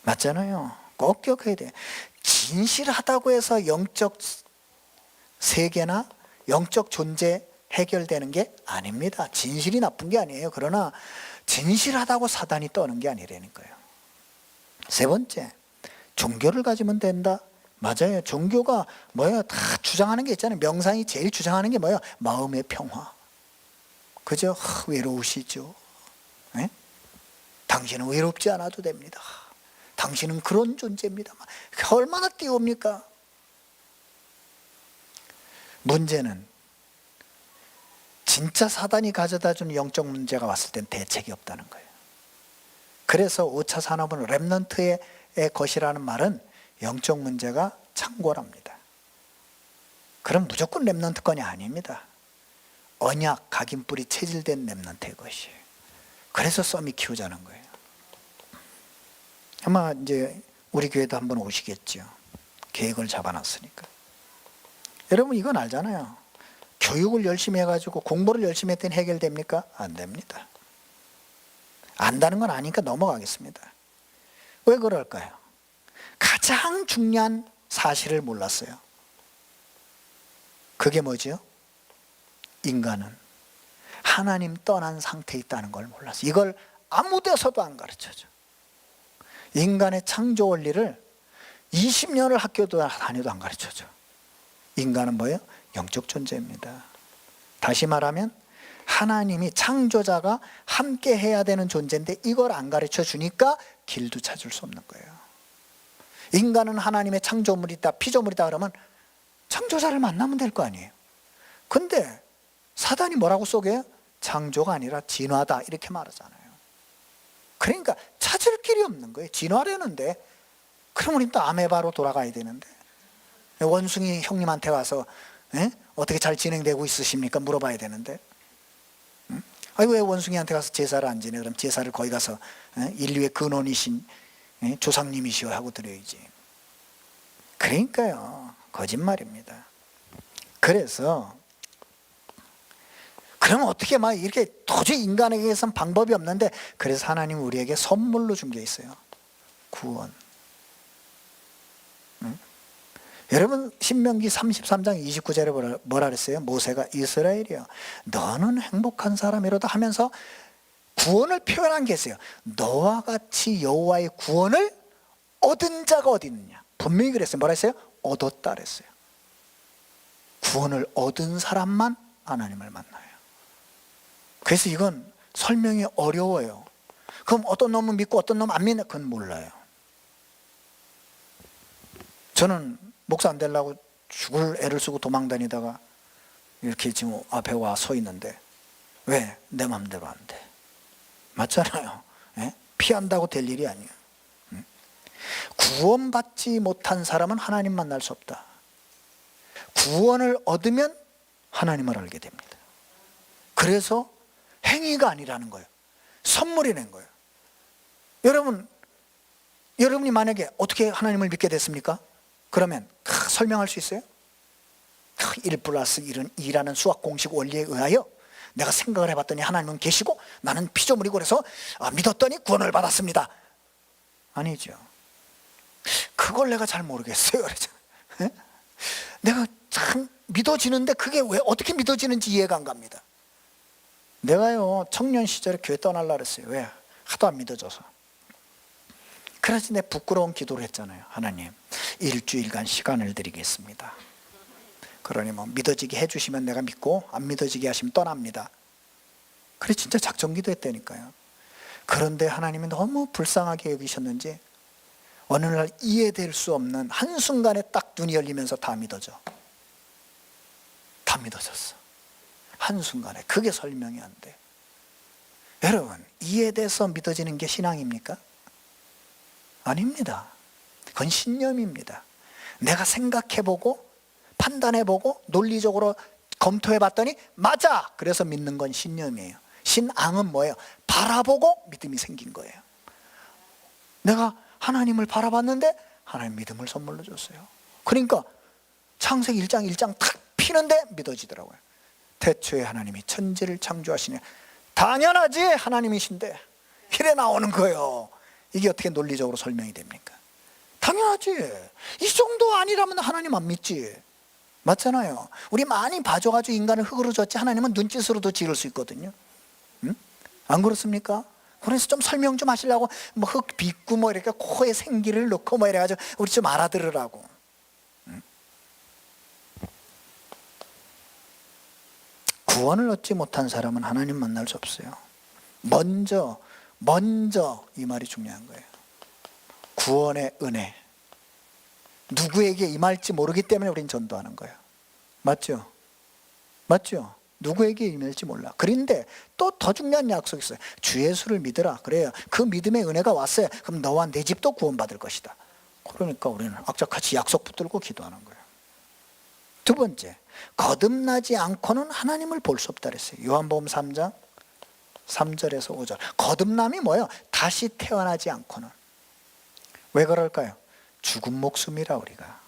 맞잖아요. 꼭 기억해야 돼. 진실하다고 해서 영적 세계나 영적 존재 해결되는 게 아닙니다. 진실이 나쁜 게 아니에요. 그러나 진실하다고 사단이 떠는 게 아니라니까요. 세 번째, 종교를 가지면 된다. 맞아요. 종교가 뭐예요? 다 주장하는 게 있잖아요. 명상이 제일 주장하는 게 뭐예요? 마음의 평화. 그죠? 외로우시죠? 네? 당신은 외롭지 않아도 됩니다. 당신은 그런 존재입니다. 얼마나 띄웁니까? 문제는 진짜 사단이 가져다주는 영적 문제가 왔을 땐 대책이 없다는 거예요. 그래서 5차 산업은 렘넌트의 것이라는 말은 영적 문제가 창궐합니다. 그럼 무조건 렘넌트권이 아닙니다. 언약, 각인뿌리 체질된 렘넌트의 것이에요. 그래서 썸이 키우자는 거예요. 아마 이제 우리 교회도 한번 오시겠죠. 계획을 잡아놨으니까. 여러분 이건 알잖아요. 교육을 열심히 해가지고 공부를 열심히 했더니 해결됩니까? 안 됩니다. 안다는 건 아니니까 넘어가겠습니다. 왜 그럴까요? 가장 중요한 사실을 몰랐어요. 그게 뭐죠? 인간은 하나님 떠난 상태에 있다는 걸 몰랐어요. 이걸 아무 데서도 안 가르쳐줘. 인간의 창조 원리를 20년을 학교도 다녀도 안 가르쳐줘. 인간은 뭐예요? 영적 존재입니다. 다시 말하면 하나님이, 창조자가 함께 해야 되는 존재인데 이걸 안 가르쳐 주니까 길도 찾을 수 없는 거예요. 인간은 하나님의 창조물이다, 피조물이다 그러면 창조자를 만나면 될 거 아니에요. 근데 사단이 뭐라고 속여요? 창조가 아니라 진화다 이렇게 말하잖아요. 그러니까 찾을 길이 없는 거예요. 진화라는데 그럼 우린 또 아메바로 돌아가야 되는데, 원숭이 형님한테 와서 어떻게 잘 진행되고 있으십니까? 물어봐야 되는데, 아니 왜 원숭이한테 가서 제사를 안 지내? 그럼 제사를 거기 가서 인류의 근원이신 조상님이시여 하고 드려야지. 그러니까요, 거짓말입니다. 그래서 그러면 어떻게 막 이렇게 도저히 인간에게선 방법이 없는데, 그래서 하나님 우리에게 선물로 준 게 있어요. 구원. 여러분 신명기 33장 29절에 뭐라 그랬어요? 모세가 이스라엘이여 너는 행복한 사람이로다 하면서 구원을 표현한 게 있어요. 너와 같이 여호와의 구원을 얻은 자가 어디 있느냐. 분명히 그랬어요. 뭐라 했어요? 얻었다 그랬어요. 구원을 얻은 사람만 하나님을 만나요. 그래서 이건 설명이 어려워요. 그럼 어떤 놈은 믿고 어떤 놈은 안 믿나? 그건 몰라요. 저는 목사 안 되려고 죽을 애를 쓰고 도망다니다가 이렇게 지금 앞에 와 서 있는데 왜? 내 맘대로 안 돼. 맞잖아요. 피한다고 될 일이 아니에요. 구원받지 못한 사람은 하나님 만날 수 없다. 구원을 얻으면 하나님을 알게 됩니다. 그래서 행위가 아니라는 거예요. 선물이라는 거예요. 여러분이 만약에 어떻게 하나님을 믿게 됐습니까? 그러면 설명할 수 있어요? 1 플러스 1은 2라는 수학 공식 원리에 의하여 내가 생각을 해봤더니 하나님은 계시고 나는 피조물이고 그래서 믿었더니 구원을 받았습니다. 아니죠. 그걸 내가 잘 모르겠어요. 내가 참 믿어지는데 그게 왜 어떻게 믿어지는지 이해가 안 갑니다. 내가요 청년 시절에 교회 떠날라 그랬어요. 왜? 하도 안 믿어져서. 그래서 내 부끄러운 기도를 했잖아요. 하나님 일주일간 시간을 드리겠습니다. 그러니 뭐 믿어지게 해주시면 내가 믿고 안 믿어지게 하시면 떠납니다. 그래 진짜 작정기도 했다니까요. 그런데 하나님이 너무 불쌍하게 여기셨는지 어느 날 이해될 수 없는 한순간에 딱 눈이 열리면서 다 믿어져. 다 믿어졌어. 한순간에. 그게 설명이 안 돼. 여러분 이해돼서 믿어지는 게 신앙입니까? 아닙니다. 그건 신념입니다. 내가 생각해보고 판단해보고 논리적으로 검토해봤더니 맞아! 그래서 믿는 건 신념이에요. 신앙은 뭐예요? 바라보고 믿음이 생긴 거예요. 내가 하나님을 바라봤는데 하나님 믿음을 선물로 줬어요. 그러니까 창세기 1장 1장 탁 피는데 믿어지더라고요. 태초에 하나님이 천지를 창조하시네. 당연하지 하나님이신데 이래 나오는 거예요. 이게 어떻게 논리적으로 설명이 됩니까? 당연하지. 이 정도 아니라면 하나님 안 믿지. 맞잖아요. 우리 많이 봐줘가지고 인간을 흙으로 줬지 하나님은 눈짓으로도 지을 수 있거든요. 응? 안 그렇습니까? 그래서 좀 설명 좀 하시려고 뭐 흙 빚고 뭐 이렇게 코에 생기를 넣고 뭐 이래가지고 우리 좀 알아들으라고. 응? 구원을 얻지 못한 사람은 하나님 만날 수 없어요. 먼저 이 말이 중요한 거예요. 구원의 은혜. 누구에게 임할지 모르기 때문에 우린 전도하는 거예요. 맞죠? 맞죠? 누구에게 임할지 몰라. 그런데 또 더 중요한 약속이 있어요. 주 예수를 믿으라. 그래요. 그 믿음의 은혜가 왔어요. 그럼 너와 내 집도 구원받을 것이다. 그러니까 우리는 악착같이 약속 붙들고 기도하는 거예요. 두 번째, 거듭나지 않고는 하나님을 볼 수 없다 그랬어요. 요한복음 3장 3절에서 5절. 거듭남이 뭐예요? 다시 태어나지 않고는. 왜 그럴까요? 죽은 목숨이라 우리가.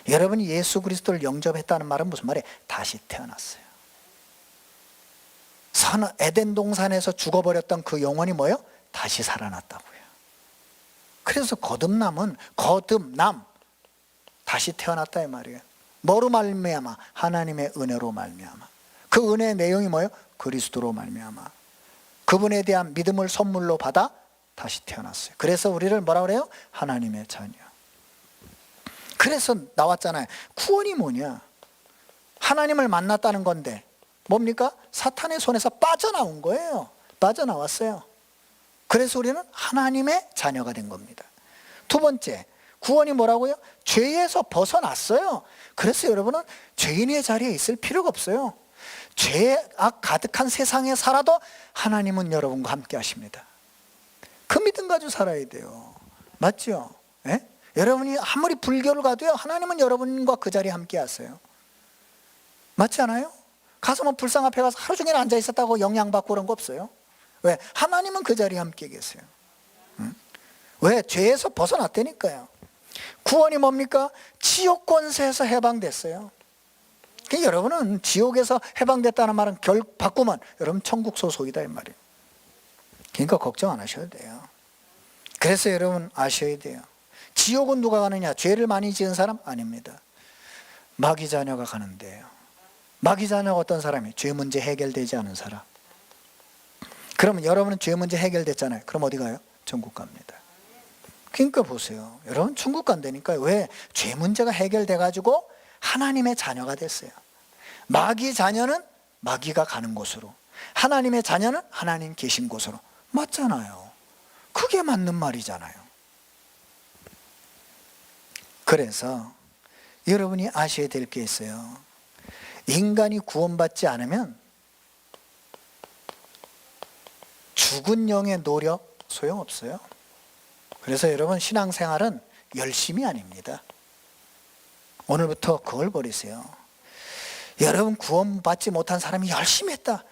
여러분이 예수 그리스도를 영접했다는 말은 무슨 말이에요? 다시 태어났어요. 에덴 동산에서 죽어버렸던 그 영혼이 뭐예요? 다시 살아났다고요. 그래서 거듭남은 다시 태어났다 이 말이에요. 뭐로 말미암아? 하나님의 은혜로 말미암아. 그 은혜의 내용이 뭐예요? 그리스도로 말미암아 그분에 대한 믿음을 선물로 받아 다시 태어났어요. 그래서 우리를 뭐라 그래요? 하나님의 자녀. 그래서 나왔잖아요. 구원이 뭐냐? 하나님을 만났다는 건데 뭡니까? 사탄의 손에서 빠져나온 거예요. 빠져나왔어요. 그래서 우리는 하나님의 자녀가 된 겁니다. 두 번째, 구원이 뭐라고요? 죄에서 벗어났어요. 그래서 여러분은 죄인의 자리에 있을 필요가 없어요. 죄악 가득한 세상에 살아도 하나님은 여러분과 함께 하십니다. 그 믿음 가지고 살아야 돼요. 맞죠? 예? 여러분이 아무리 불교를 가도요, 하나님은 여러분과 그 자리에 함께 하세요. 맞지 않아요? 가서 뭐 불상 앞에 가서 하루 종일 앉아 있었다고 영향받고 그런 거 없어요. 왜? 하나님은 그 자리에 함께 계세요. 응? 왜? 죄에서 벗어났다니까요. 구원이 뭡니까? 지옥 권세에서 해방됐어요. 그러니까 여러분은 지옥에서 해방됐다는 말은 바꾸면 여러분 천국 소속이다 이 말이에요. 그러니까 걱정 안 하셔도 돼요. 그래서 여러분 아셔야 돼요. 지옥은 누가 가느냐? 죄를 많이 지은 사람? 아닙니다. 마귀 자녀가 가는 데예요. 마귀 자녀가 어떤 사람이? 죄 문제 해결되지 않은 사람. 그러면 여러분은 죄 문제 해결됐잖아요. 그럼 어디 가요? 천국 갑니다. 그러니까 보세요. 여러분 천국 간다니까요. 왜? 죄 문제가 해결돼가지고 하나님의 자녀가 됐어요. 마귀 자녀는 마귀가 가는 곳으로, 하나님의 자녀는 하나님 계신 곳으로. 맞잖아요. 그게 맞는 말이잖아요. 그래서 여러분이 아셔야 될 게 있어요. 인간이 구원받지 않으면 죽은 영의 노력 소용없어요. 그래서 여러분 신앙생활은 열심이 아닙니다. 오늘부터 그걸 버리세요. 여러분 구원받지 못한 사람이 열심히 했다.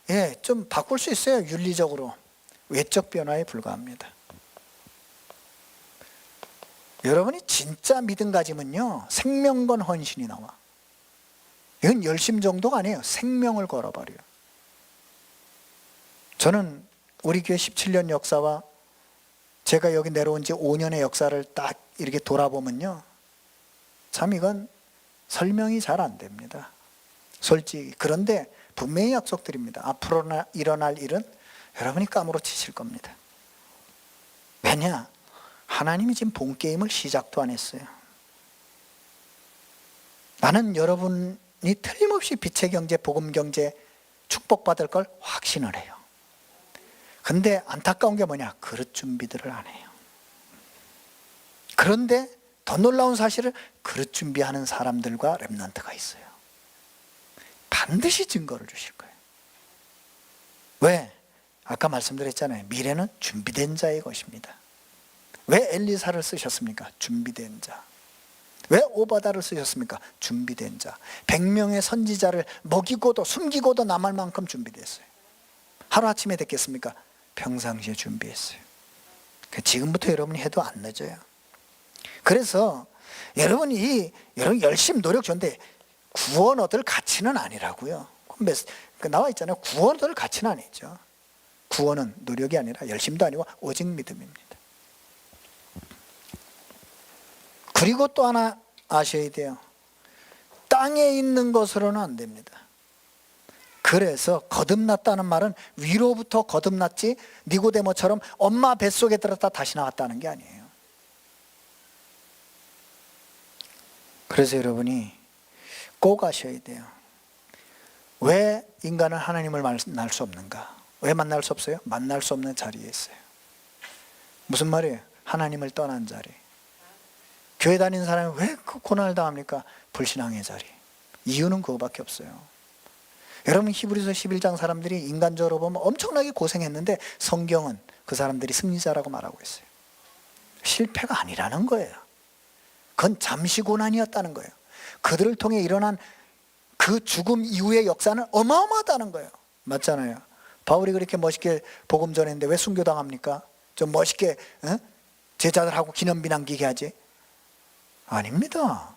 예, 좀 바꿀 수 있어요. 윤리적으로. 외적 변화에 불과합니다. 여러분이 진짜 믿음 가지면요, 생명 건 헌신이 나와. 이건 열심 정도가 아니에요. 생명을 걸어버려요. 저는 우리 교회 17년 역사와 제가 여기 내려온 지 5년의 역사를 딱 이렇게 돌아보면요, 참 이건 설명이 잘 안 됩니다. 솔직히. 그런데 분명히 약속드립니다. 앞으로 일어날 일은 여러분이 까무러치실 겁니다. 왜냐? 하나님이 지금 본 게임을 시작도 안 했어요. 나는 여러분이 틀림없이 빛의 경제, 복음 경제 축복받을 걸 확신을 해요. 근데 안타까운 게 뭐냐? 그릇 준비들을 안 해요. 그런데 더 놀라운 사실은 그릇 준비하는 사람들과 렘넌트가 있어요. 반드시 증거를 주실 거예요. 왜? 아까 말씀드렸잖아요. 미래는 준비된 자의 것입니다. 왜 엘리사를 쓰셨습니까? 준비된 자. 왜 오바다를 쓰셨습니까? 준비된 자. 100명의 선지자를 먹이고도 숨기고도 남을 만큼 준비됐어요. 하루아침에 됐겠습니까? 평상시에 준비했어요. 지금부터 여러분이 해도 안 늦어요. 그래서 여러분이 열심히 노력 좋은데 구원 얻을 가치는 아니라고요. 나와 있잖아요. 구원 얻을 가치는 아니죠. 구원은 노력이 아니라 열심도 아니고 오직 믿음입니다. 그리고 또 하나 아셔야 돼요. 땅에 있는 것으로는 안 됩니다. 그래서 거듭났다는 말은 위로부터 거듭났지 니고데모처럼 엄마 뱃속에 들었다 다시 나왔다는 게 아니에요. 그래서 여러분이 꼭 아셔야 돼요. 왜 인간은 하나님을 만날 수 없는가? 왜 만날 수 없어요? 만날 수 없는 자리에 있어요. 무슨 말이에요? 하나님을 떠난 자리. 교회 다니는 사람이 왜 그 고난을 당합니까? 불신앙의 자리. 이유는 그거밖에 없어요. 여러분 히브리서 11장 사람들이 인간적으로 보면 엄청나게 고생했는데 성경은 그 사람들이 승리자라고 말하고 있어요. 실패가 아니라는 거예요. 그건 잠시 고난이었다는 거예요. 그들을 통해 일어난 그 죽음 이후의 역사는 어마어마하다는 거예요. 맞잖아요. 바울이 그렇게 멋있게 복음 전했는데 왜 순교당합니까? 좀 멋있게 제자들하고 기념비 남기게 하지? 아닙니다.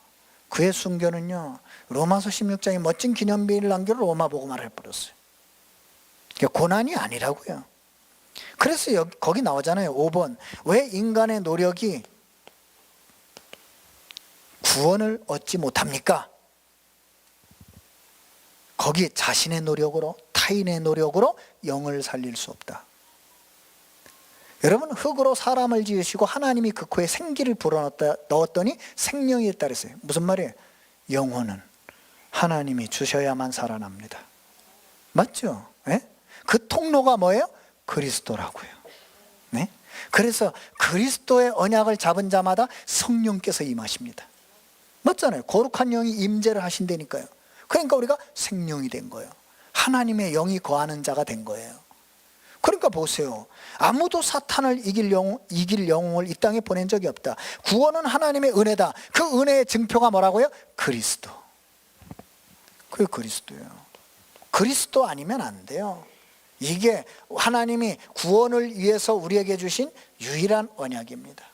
그의 순교는요, 로마서 16장에 멋진 기념비를 남겨 로마 복음화를 해버렸어요. 그러니까 고난이 아니라고요. 그래서 거기 나오잖아요. 5번. 왜 인간의 노력이 구원을 얻지 못합니까? 거기 자신의 노력으로, 타인의 노력으로 영을 살릴 수 없다. 여러분, 흙으로 사람을 지으시고 하나님이 그 코에 생기를 불어넣었더니 생명이 있다 그랬어요. 무슨 말이에요? 영혼은 하나님이 주셔야만 살아납니다. 맞죠? 네? 그 통로가 뭐예요? 그리스도라고요. 네? 그래서 그리스도의 언약을 잡은 자마다 성령께서 임하십니다. 맞잖아요. 거룩한 영이 임재를 하신다니까요. 그러니까 우리가 생명이 된 거예요. 하나님의 영이 거하는 자가 된 거예요. 그러니까 보세요. 아무도 사탄을 이길 영웅을 이 땅에 보낸 적이 없다. 구원은 하나님의 은혜다. 그 은혜의 증표가 뭐라고요? 그리스도. 그게 그리스도예요. 그리스도 아니면 안 돼요. 이게 하나님이 구원을 위해서 우리에게 주신 유일한 언약입니다.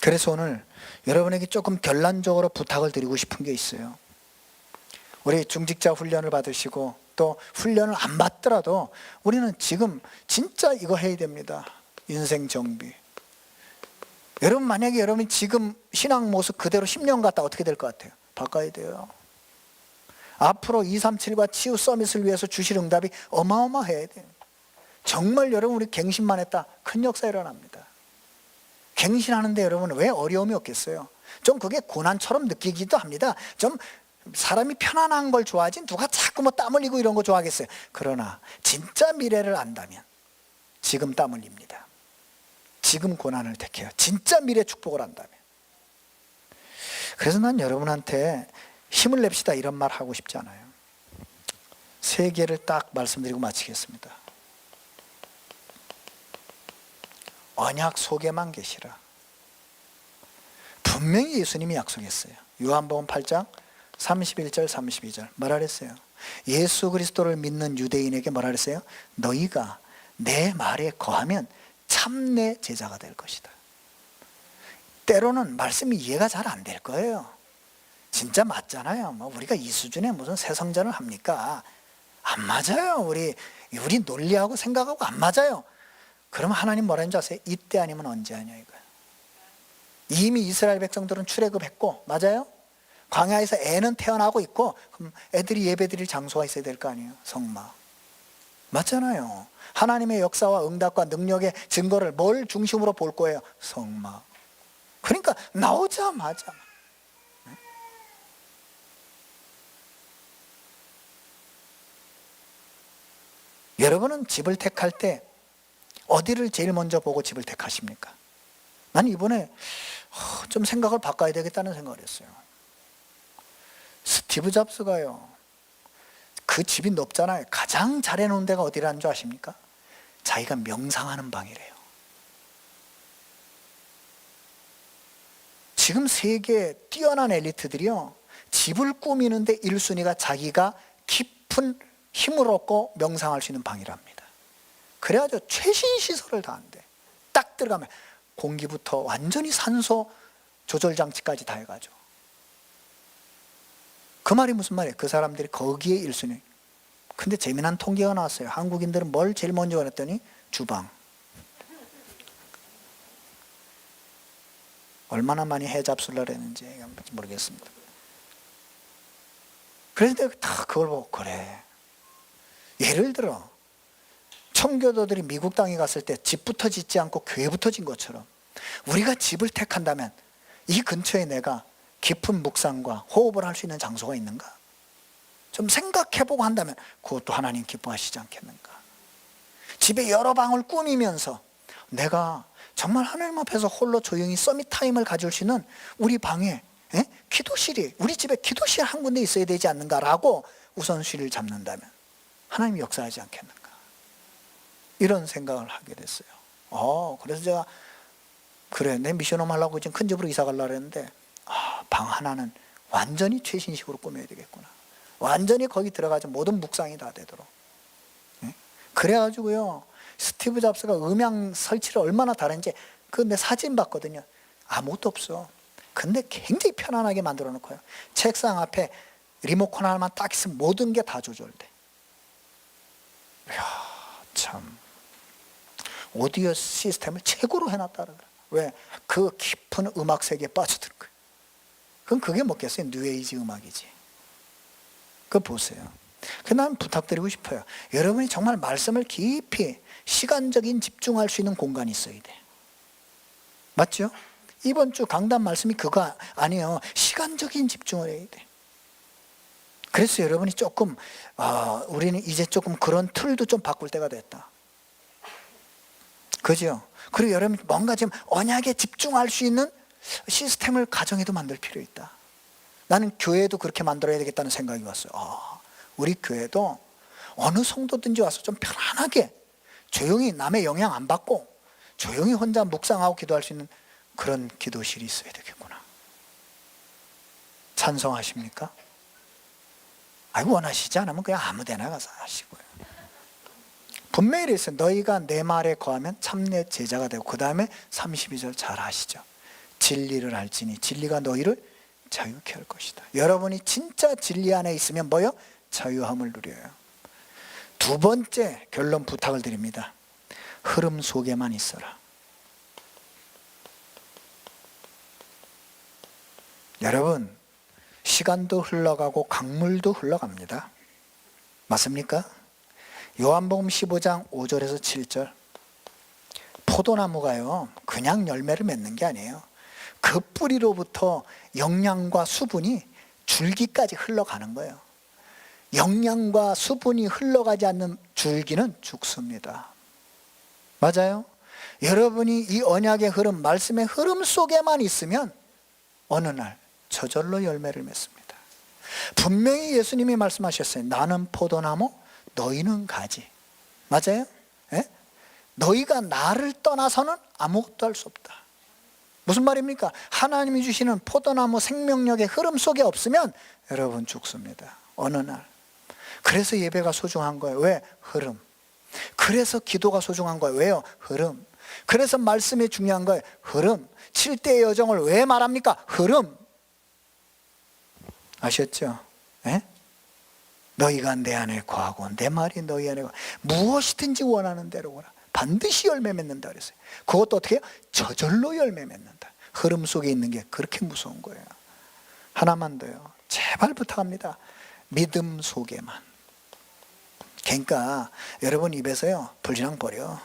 그래서 오늘 여러분에게 조금 결론적으로 부탁을 드리고 싶은 게 있어요. 우리 중직자 훈련을 받으시고 또 훈련을 안 받더라도 우리는 지금 진짜 이거 해야 됩니다. 인생 정비. 여러분, 만약에 여러분이 지금 신앙 모습 그대로 10년 갔다 어떻게 될 것 같아요? 바꿔야 돼요. 앞으로 237과 치유 서밋을 위해서 주실 응답이 어마어마해야 돼요. 정말 여러분, 우리 갱신만 했다 큰 역사 일어납니다. 갱신하는데 여러분 왜 어려움이 없겠어요? 좀 그게 고난처럼 느끼기도 합니다. 좀 사람이 편안한 걸 좋아하지 누가 자꾸 뭐 땀 흘리고 이런 거 좋아하겠어요. 그러나 진짜 미래를 안다면 지금 땀 흘립니다. 지금 고난을 택해요. 진짜 미래 축복을 안다면. 그래서 난 여러분한테 힘을 냅시다 이런 말 하고 싶지 않아요. 세 개를 딱 말씀드리고 마치겠습니다. 언약 속에만 계시라. 분명히 예수님이 약속했어요. 요한복음 8장 31절 32절 뭐라 그랬어요? 예수 그리스도를 믿는 유대인에게 뭐라 그랬어요? 너희가 내 말에 거하면 참 내 제자가 될 것이다. 때로는 말씀이 이해가 잘 안 될 거예요. 진짜 맞잖아요. 뭐 우리가 이 수준에 무슨 새성전을 합니까? 안 맞아요. 우리 논리하고 생각하고 안 맞아요. 그럼 하나님 뭐라는 줄 아세요? 이때 아니면 언제 하냐 이거예요. 이미 이스라엘 백성들은 출애굽했고, 맞아요? 광야에서 애는 태어나고 있고, 그럼 애들이 예배드릴 장소가 있어야 될 거 아니에요? 성막. 맞잖아요. 하나님의 역사와 응답과 능력의 증거를 뭘 중심으로 볼 거예요? 성막. 그러니까 나오자마자 여러분은 집을 택할 때 어디를 제일 먼저 보고 집을 택하십니까? 난 이번에 좀 생각을 바꿔야 되겠다는 생각을 했어요. 스티브 잡스가요, 그 집이 높잖아요. 가장 잘 해놓은 데가 어디라는 줄 아십니까? 자기가 명상하는 방이래요. 지금 세계 뛰어난 엘리트들이요, 집을 꾸미는데 1순위가 자기가 깊은 힘을 얻고 명상할 수 있는 방이랍니다. 그래가지고 최신 시설을 다 한대. 딱 들어가면 공기부터 완전히 산소 조절 장치까지 다 해가지고. 그 말이 무슨 말이에요? 그 사람들이 거기에 1순위. 근데 재미난 통계가 나왔어요. 한국인들은 뭘 제일 먼저 원했더니 주방. 얼마나 많이 해 잡수려고 했는지 모르겠습니다. 그래서 다 그걸 보고, 그래, 예를 들어 청교도들이 미국 땅에 갔을 때 집부터 짓지 않고 교회부터 짓는 것처럼 우리가 집을 택한다면 이 근처에 내가 깊은 묵상과 호흡을 할 수 있는 장소가 있는가? 좀 생각해보고 한다면 그것도 하나님 기뻐하시지 않겠는가? 집에 여러 방을 꾸미면서 내가 정말 하나님 앞에서 홀로 조용히 서밋 타임을 가질 수 있는 우리 방에 기도실이, 우리 집에 기도실 한 군데 있어야 되지 않는가라고 우선순위를 잡는다면 하나님이 역사하지 않겠는가? 이런 생각을 하게 됐어요. 그래서 제가 그래, 내 미션홈 하려고 지금 큰 집으로 이사 가려고 했는데 방 하나는 완전히 최신식으로 꾸며야 되겠구나. 완전히 거기 들어가서 모든 묵상이 다 되도록. 그래가지고요, 스티브 잡스가 음향 설치를 얼마나 다른지 그 내 사진 봤거든요. 아무것도 없어. 근데 굉장히 편안하게 만들어 놓고요, 책상 앞에 리모컨 하나만 딱 있으면 모든 게 다 조절돼. 이야, 참 오디오 시스템을 최고로 해놨다 그러더라. 왜? 그 깊은 음악 세계에 빠져들 거예요. 그럼 그게 뭐겠어요? 뉴에이지 음악이지. 그거 보세요. 그 난 부탁드리고 싶어요. 여러분이 정말 말씀을 깊이 시간적인 집중할 수 있는 공간이 있어야 돼. 맞죠? 이번 주 강단 말씀이 그거 아니에요. 시간적인 집중을 해야 돼. 그래서 여러분이 조금 우리는 이제 조금 그런 틀도 좀 바꿀 때가 됐다. 그죠? 그리고 여러분이 뭔가 좀 언약에 집중할 수 있는 시스템을 가정에도 만들 필요 있다. 나는 교회도 그렇게 만들어야 되겠다는 생각이 왔어요. 우리 교회도 어느 성도든지 와서 좀 편안하게 조용히 남의 영향 안 받고 조용히 혼자 묵상하고 기도할 수 있는 그런 기도실이 있어야 되겠구나. 찬성하십니까? 원하시지 않으면 그냥 아무 데나 가서 하시고요. 분명히 이랬어요. 너희가 내 말에 거하면 참내 제자가 되고, 그 다음에 32절 잘 아시죠? 진리를 알지니 진리가 너희를 자유케 할 것이다. 여러분이 진짜 진리 안에 있으면 뭐요? 자유함을 누려요. 두 번째 결론 부탁을 드립니다. 흐름 속에만 있어라. 여러분, 시간도 흘러가고 강물도 흘러갑니다. 맞습니까? 요한복음 15장 5절에서 7절. 포도나무가요, 그냥 열매를 맺는 게 아니에요. 그 뿌리로부터 영양과 수분이 줄기까지 흘러가는 거예요. 영양과 수분이 흘러가지 않는 줄기는 죽습니다. 맞아요? 여러분이 이 언약의 흐름, 말씀의 흐름 속에만 있으면 어느 날 저절로 열매를 맺습니다. 분명히 예수님이 말씀하셨어요. 나는 포도나무, 너희는 가지. 맞아요? 예? 너희가 나를 떠나서는 아무것도 할 수 없다. 무슨 말입니까? 하나님이 주시는 포도나무 생명력의 흐름 속에 없으면 여러분 죽습니다. 어느 날. 그래서 예배가 소중한 거예요. 왜? 흐름. 그래서 기도가 소중한 거예요. 왜요? 흐름. 그래서 말씀이 중요한 거예요. 흐름. 7대의 여정을 왜 말합니까? 흐름. 아셨죠? 예? 너희가 내 안에 거하고 내 말이 너희 안에 거하고 무엇이든지 원하는 대로 오라. 반드시 열매 맺는다 그랬어요. 그것도 어떻게 해요? 저절로 열매 맺는다. 흐름 속에 있는 게 그렇게 무서운 거예요. 하나만 더요. 제발 부탁합니다. 믿음 속에만. 그러니까 여러분 입에서요, 불신앙 버려.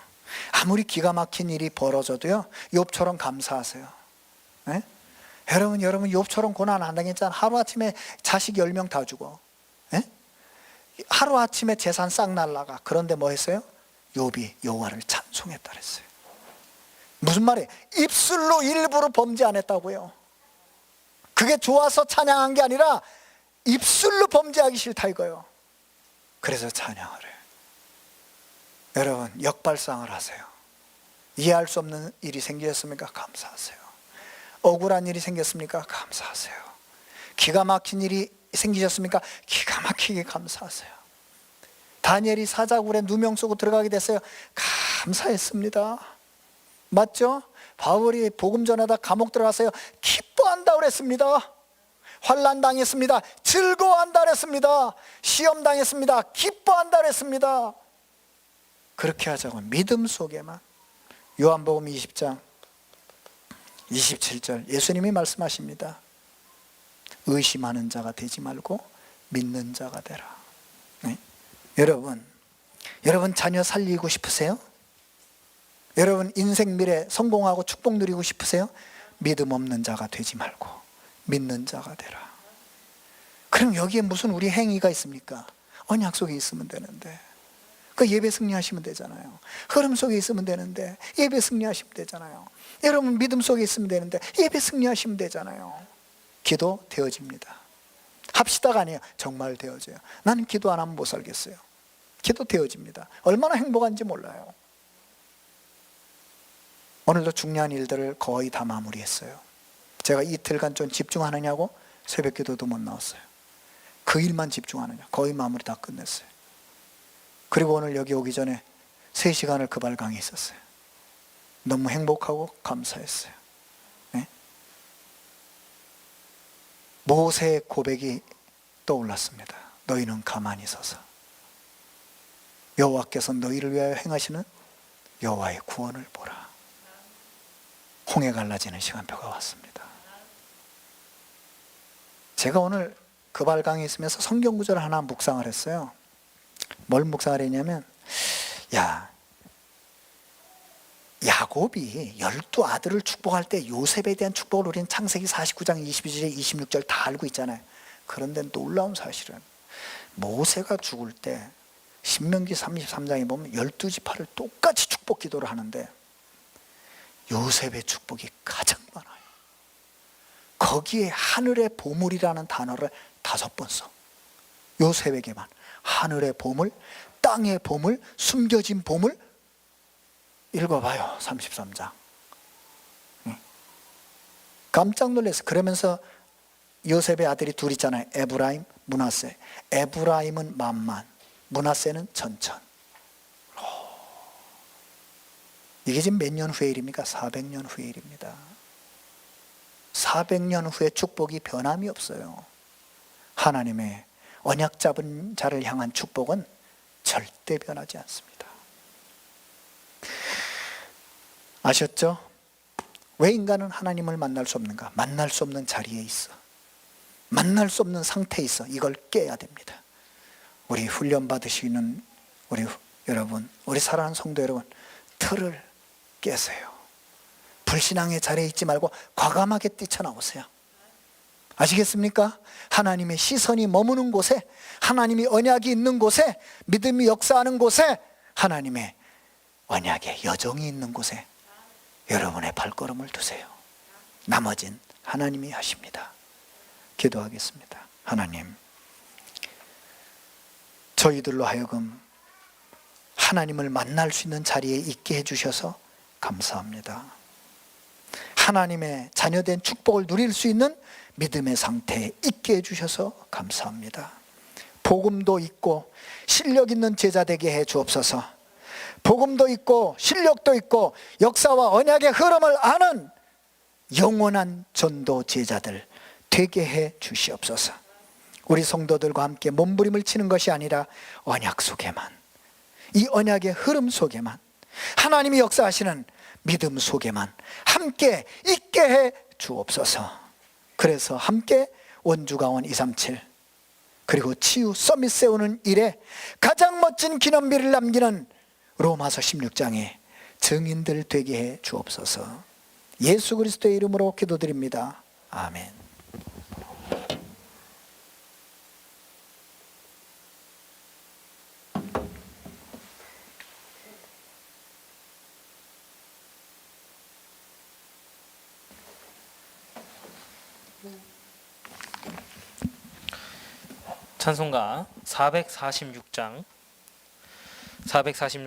아무리 기가 막힌 일이 벌어져도요, 욥처럼 감사하세요. 네? 여러분 욥처럼 고난 안 당했잖아. 하루아침에 자식 10명 다 죽어. 네? 하루아침에 재산 싹 날라가. 그런데 뭐 했어요? 욥이 여호와를 찬송했다 그랬어요. 무슨 말이에요? 입술로 일부러 범죄 안 했다고요. 그게 좋아서 찬양한 게 아니라 입술로 범죄하기 싫다 이거예요. 그래서 찬양을 해요. 여러분 역발상을 하세요. 이해할 수 없는 일이 생겼습니까? 감사하세요. 억울한 일이 생겼습니까? 감사하세요. 기가 막힌 일이 생기셨습니까? 기가 막히게 감사하세요. 다니엘이 사자굴에 누명 쓰고 들어가게 됐어요. 감사했습니다. 맞죠? 바울이 복음 전하다 감옥 들어갔어요. 기뻐한다 그랬습니다. 환난 당했습니다. 즐거워한다 그랬습니다. 시험 당했습니다. 기뻐한다 그랬습니다. 그렇게 하자고. 믿음 속에만. 요한복음 20장 27절 예수님이 말씀하십니다. 의심하는 자가 되지 말고 믿는 자가 되라. 네? 여러분 자녀 살리고 싶으세요? 여러분 인생 미래 성공하고 축복 누리고 싶으세요? 믿음 없는 자가 되지 말고 믿는 자가 되라. 그럼 여기에 무슨 우리 행위가 있습니까? 언약 속에 있으면 되는데, 그 예배 승리하시면 되잖아요. 흐름 속에 있으면 되는데 예배 승리하시면 되잖아요. 여러분 믿음 속에 있으면 되는데 예배 승리하시면 되잖아요. 기도 되어집니다. 합시다가 아니에요. 정말 되어져요. 나는 기도 안 하면 못 살겠어요. 기도 되어집니다. 얼마나 행복한지 몰라요. 오늘도 중요한 일들을 거의 다 마무리했어요. 제가 이틀간 좀 집중하느냐고 새벽 기도도 못 나왔어요. 그 일만 집중하느냐 거의 마무리 다 끝냈어요. 그리고 오늘 여기 오기 전에 3시간을 그발 강의했었어요. 너무 행복하고 감사했어요. 네? 모세의 고백이 떠올랐습니다. 너희는 가만히 서서 여호와께서 너희를 위하여 행하시는 여호와의 구원을 보라. 홍해 갈라지는 시간표가 왔습니다. 제가 오늘 그발강에 있으면서 성경 구절을 하나 묵상을 했어요. 뭘 묵상을 했냐면, 야곱이 12아들을 축복할 때 요셉에 대한 축복을 우리는 창세기 49장 22절 26절 다 알고 있잖아요. 그런데 놀라운 사실은 모세가 죽을 때 신명기 33장에 보면 12지파를 똑같이 축복 기도를 하는데 요셉의 축복이 가장 많아요. 거기에 하늘의 보물이라는 단어를 5번 써. 요셉에게만 하늘의 보물, 땅의 보물, 숨겨진 보물. 읽어봐요. 33장. 깜짝 놀랐어요. 그러면서 요셉의 아들이 둘 있잖아요. 에브라임, 므낫세. 에브라임은 만만, 므낫세는 천천. 이게 지금 몇 년 후의 일입니까? 400년 후의 일입니다. 400년 후에 축복이 변함이 없어요. 하나님의 언약 잡은 자를 향한 축복은 절대 변하지 않습니다. 아셨죠? 왜 인간은 하나님을 만날 수 없는가? 만날 수 없는 자리에 있어. 만날 수 없는 상태에 있어. 이걸 깨야 됩니다. 우리 훈련 받으시는 우리 여러분, 우리 사랑하는 성도 여러분, 틀을 깨세요. 불신앙의 자리에 있지 말고 과감하게 뛰쳐나오세요. 아시겠습니까? 하나님의 시선이 머무는 곳에, 하나님이 언약이 있는 곳에, 믿음이 역사하는 곳에, 하나님의 언약의 여정이 있는 곳에 여러분의 발걸음을 두세요. 나머진 하나님이 하십니다. 기도하겠습니다. 하나님, 저희들로 하여금 하나님을 만날 수 있는 자리에 있게 해주셔서 감사합니다. 하나님의 자녀된 축복을 누릴 수 있는 믿음의 상태에 있게 해주셔서 감사합니다. 복음도 있고 실력 있는 제자 되게 해 주옵소서. 복음도 있고 실력도 있고 역사와 언약의 흐름을 아는 영원한 전도 제자들 되게 해 주시옵소서. 우리 성도들과 함께 몸부림을 치는 것이 아니라 언약 속에만, 이 언약의 흐름 속에만, 하나님이 역사하시는 믿음 속에만 함께 있게 해 주옵소서. 그래서 함께 원주가원 237 그리고 치유 서밋 세우는 일에 가장 멋진 기념비를 남기는 로마서 16장의 증인들 되게 해 주옵소서. 예수 그리스도의 이름으로 기도드립니다. 아멘. 찬송가 446장